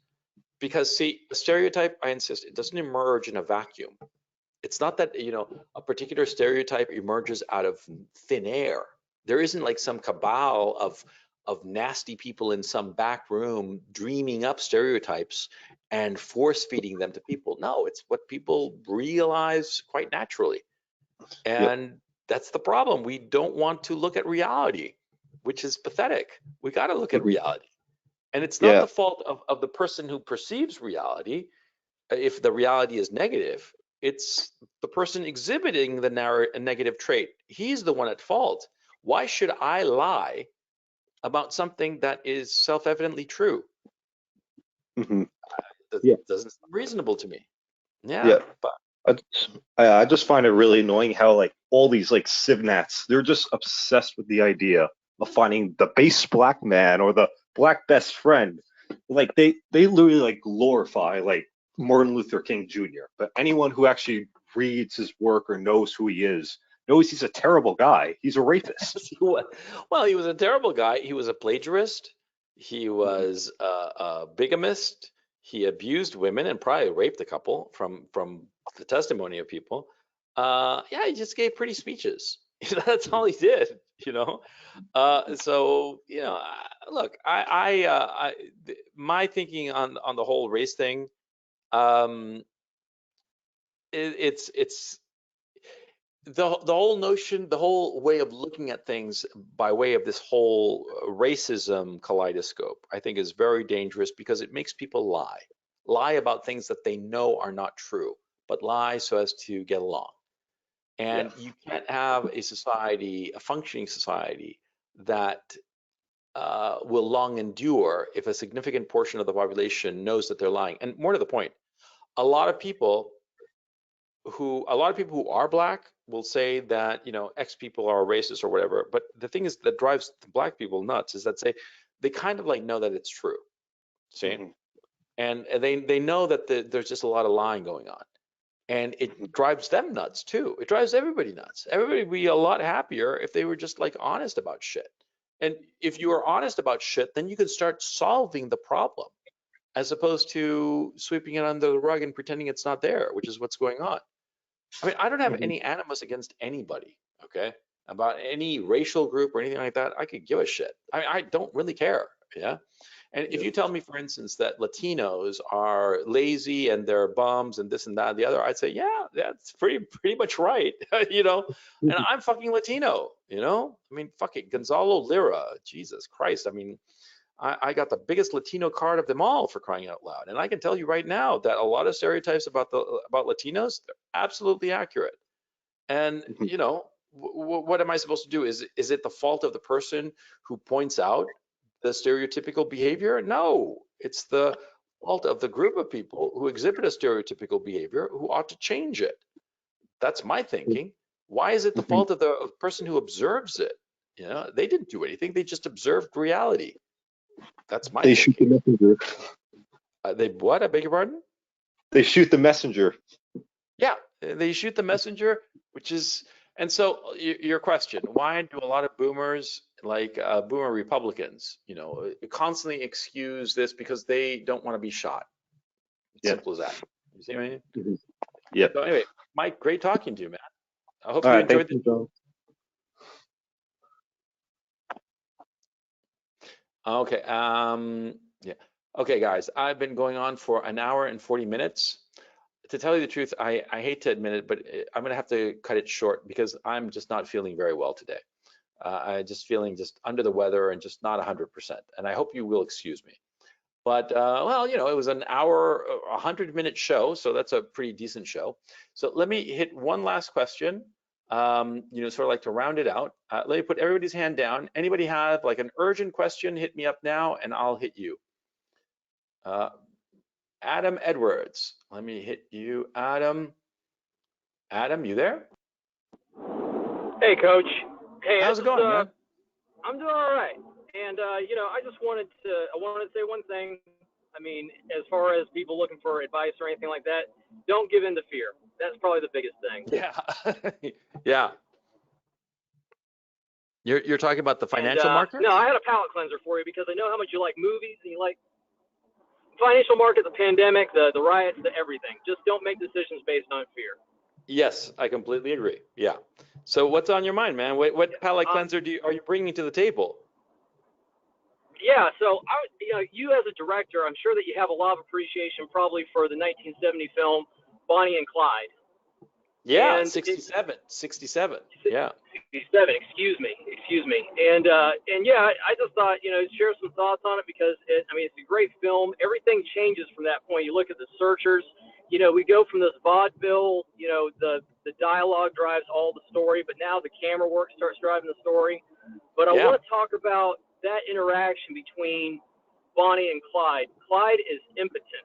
Because see, a stereotype, I insist, it doesn't emerge in a vacuum. It's not that, a particular stereotype emerges out of thin air. There isn't like some cabal of nasty people in some back room dreaming up stereotypes and force feeding them to people. No, it's what people realize quite naturally. Yep. And that's the problem. We don't want to look at reality, which is pathetic. We got to look at Hmm. reality. And it's not Yeah. the fault of the person who perceives reality if the reality is negative. It's the person exhibiting the negative trait. He's the one at fault. Why should I lie about something that is self-evidently true? Hmm. That Yeah. doesn't seem reasonable to me. Yeah, Yeah. but I just find it really annoying how like all these like civnats, they're just obsessed with the idea of finding the base black man or the black best friend. Like they literally like glorify like Martin Luther King Jr. But anyone who actually reads his work or knows who he is knows he's a terrible guy. He's a rapist. well, he was a terrible guy. He was a plagiarist. He Mhm. was a bigamist. He abused women and probably raped a couple from the testimony of people. Yeah, he just gave pretty speeches. That's all he did, you know. So look, my thinking on the whole race thing, um, it's the whole notion, the whole way of looking at things by way of this whole racism kaleidoscope, I think is very dangerous because it makes people lie about things that they know are not true, but lie so as to get along. Yeah. And you can't have a society, a functioning society, that will long endure if a significant portion of the population knows that they're lying. And more to the point, a lot of people a lot of people who are black will say that X people are racist or whatever. But the thing is that drives the black people nuts is that they kind of like know that it's true. See, Hmm. and they know that there's just a lot of lying going on, and it Hmm. drives them nuts too. It drives everybody nuts. Everybody would be a lot happier if they were just like honest about shit. And if you are honest about shit, then you can start solving the problem as opposed to sweeping it under the rug and pretending it's not there, which is what's going on. I mean, I don't have Hmm. any animus against anybody, okay? About any racial group or anything like that. I could give a shit. I don't really care, yeah? And if Yeah. you tell me, for instance, that Latinos are lazy and they're bums and this and that and the other, I'd say, yeah, that's pretty much right, you know? And Mhm. I'm fucking Latino, you know? I mean, fuck it, Gonzalo Lira, Jesus Christ. I mean, I got the biggest Latino card of them all, for crying out loud. And I can tell you right now that a lot of stereotypes about Latinos, they're absolutely accurate. And Mhm. what am I supposed to do? Is it the fault of the person who points out the stereotypical behavior? No, it's the fault of the group of people who exhibit a stereotypical behavior who ought to change it. That's my thinking. Why is it the Mhm. fault of the person who observes it? They didn't do anything. They just observed reality. That's my They shoot the thinking. messenger. They what? I beg your pardon? They shoot the messenger. Yeah, they shoot the messenger, which is, and so your question, why do a lot of boomers, like boomer Republicans, constantly excuse this because they don't want to be shot? It's Yeah. simple as that. You see what I mean? Mhm. Yeah. So anyway, Mike, great talking to you, man. I hope All you right. Thank enjoyed the you, show. John. Okay. Yeah. Okay, guys, I've been going on for an hour and 40 minutes. To tell you the truth, I hate to admit it, but I'm gonna have to cut it short because I'm just not feeling very well today. I'm just feeling just under the weather and just not 100%. And I hope you will excuse me. But well, you know, it was an hour, 100-minute show, so that's a pretty decent show. So let me hit one last question. You know, sort of like to round it out. Let me put everybody's hand down. Anybody have like an urgent question? Hit me up now, and I'll hit you. Adam Edwards. Let me hit you, Adam. Adam, you there? Hey, Coach. Hey, How's it going, man? I'm doing all right. And you know, I wanted to say one thing. I mean, as far as people looking for advice or anything like that, don't give in to fear. That's probably the biggest thing. Yeah, yeah. You're talking about the financial market? No, I had a palate cleanser for you because I know how much you like movies and you like financial market, the pandemic, the riots, the everything. Just don't make decisions based on fear. Yes, I completely agree. Yeah. So what's on your mind, man? What palate cleanser are you bringing to the table? Yeah, so you know, you as a director, I'm sure that you have a lot of appreciation probably for the 1970 film Bonnie and Clyde. Yeah, And 67. Yeah. 67. Excuse me. And yeah, I just thought, you know, share some thoughts on it because I mean, it's a great film. Everything changes from that point. You look at the Searchers. You know, we go from this vaudeville. You know, the dialogue drives all the story, but now the camera work starts driving the story. But I want to talk about that interaction between Bonnie and Clyde. Clyde is impotent.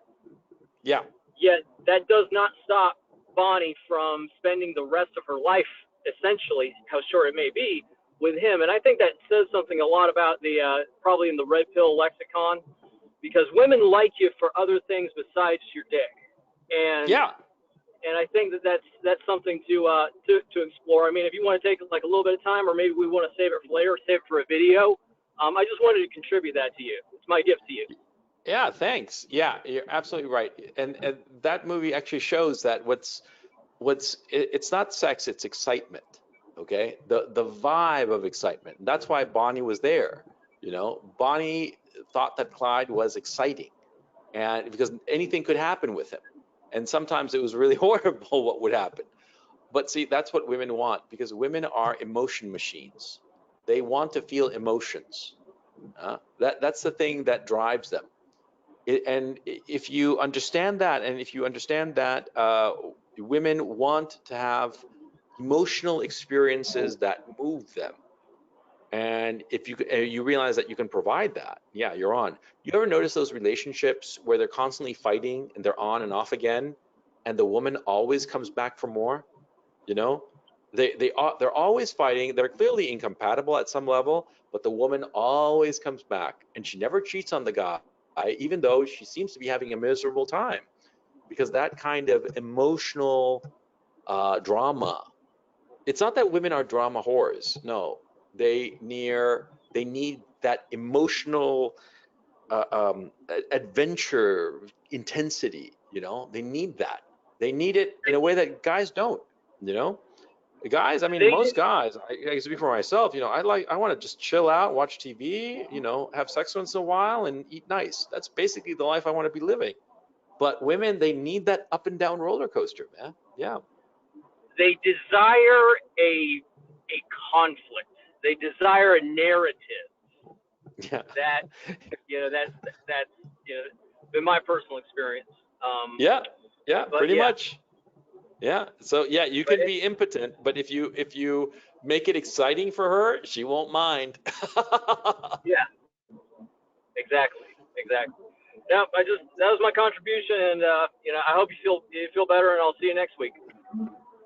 Yeah. Yet that does not stop Bonnie from spending the rest of her life, essentially, how short it may be, with him. And I think that says something a lot about the probably in the red pill lexicon, because women like you for other things besides your dick. And yeah. And I think that that's something to explore. I mean, if you want to take like a little bit of time, or maybe we want to save it for later, or save it for a video. I just wanted to contribute that to you. It's my gift to you. Yeah, thanks. Yeah, you're absolutely right. And that movie actually shows that it's not sex, it's excitement. Okay? The vibe of excitement. That's why Bonnie was there. You know, Bonnie thought that Clyde was exciting, and because anything could happen with him. And sometimes it was really horrible what would happen. But see, that's what women want, because women are emotion machines. They want to feel emotions. That's the thing that drives them. And if you understand that, women want to have emotional experiences that move them, and if you realize that you can provide that, yeah, you're on. You ever notice those relationships where they're constantly fighting and they're on and off again, and the woman always comes back for more? You know, they're always fighting. They're clearly incompatible at some level, but the woman always comes back, and she never cheats on the guy, even though she seems to be having a miserable time, because that kind of emotional drama. It's not that women are drama whores. No, they need that emotional adventure intensity. You know, they need that. They need it in a way that guys don't. You know, guys. I mean, most guys. I can speak for myself. You know, I want to just chill out, watch TV. You know, have sex once in a while, and eat nice. That's basically the life I want to be living. But women, they need that up and down roller coaster, man. Yeah. They desire a conflict. They desire a narrative. Yeah. That's been my personal experience. Yeah, pretty much. Yeah. So yeah, you can be impotent, but if you make it exciting for her, she won't mind. Yeah. Exactly. Yeah, that was my contribution, and I hope you feel better, and I'll see you next week.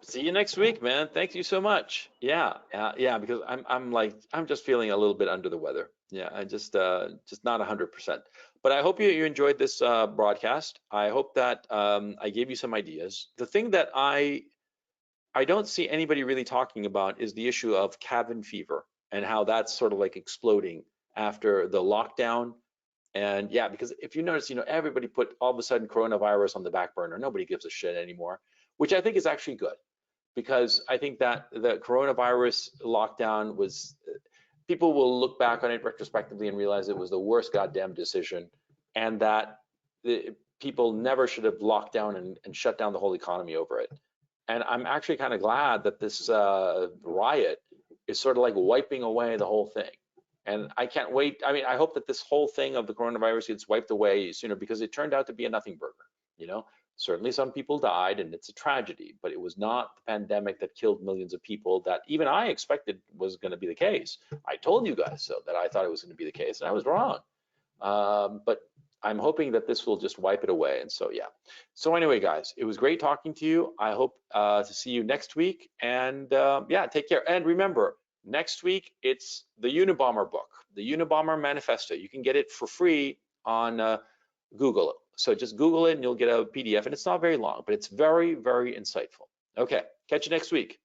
See you next week, man. Thank you so much. Yeah, because I'm just feeling a little bit under the weather. Yeah, I just not 100%. But I hope you enjoyed this broadcast. I hope that I gave you some ideas. The thing that I don't see anybody really talking about is the issue of cabin fever and how that's sort of like exploding after the lockdown. And yeah, because if you notice, everybody put all of a sudden coronavirus on the back burner. Nobody gives a shit anymore, which I think is actually good, because I think that the coronavirus lockdown was, people will look back on it retrospectively and realize it was the worst goddamn decision and that the people never should have locked down and shut down the whole economy over it. And I'm actually kind of glad that this riot is sort of like wiping away the whole thing. And I can't wait. I mean, I hope that this whole thing of the coronavirus gets wiped away sooner, because it turned out to be a nothing burger. You know, certainly some people died and it's a tragedy, but it was not the pandemic that killed millions of people that even I expected was going to be the case. I told you guys so, that I thought it was going to be the case, and I was wrong. But I'm hoping that this will just wipe it away. And so, yeah. So anyway, guys, it was great talking to you. I hope to see you next week. And yeah, take care. And remember, next week, it's the Unabomber book, the Unabomber Manifesto. You can get it for free on Google. So just Google it and you'll get a PDF. And it's not very long, but it's very, very insightful. Okay, catch you next week.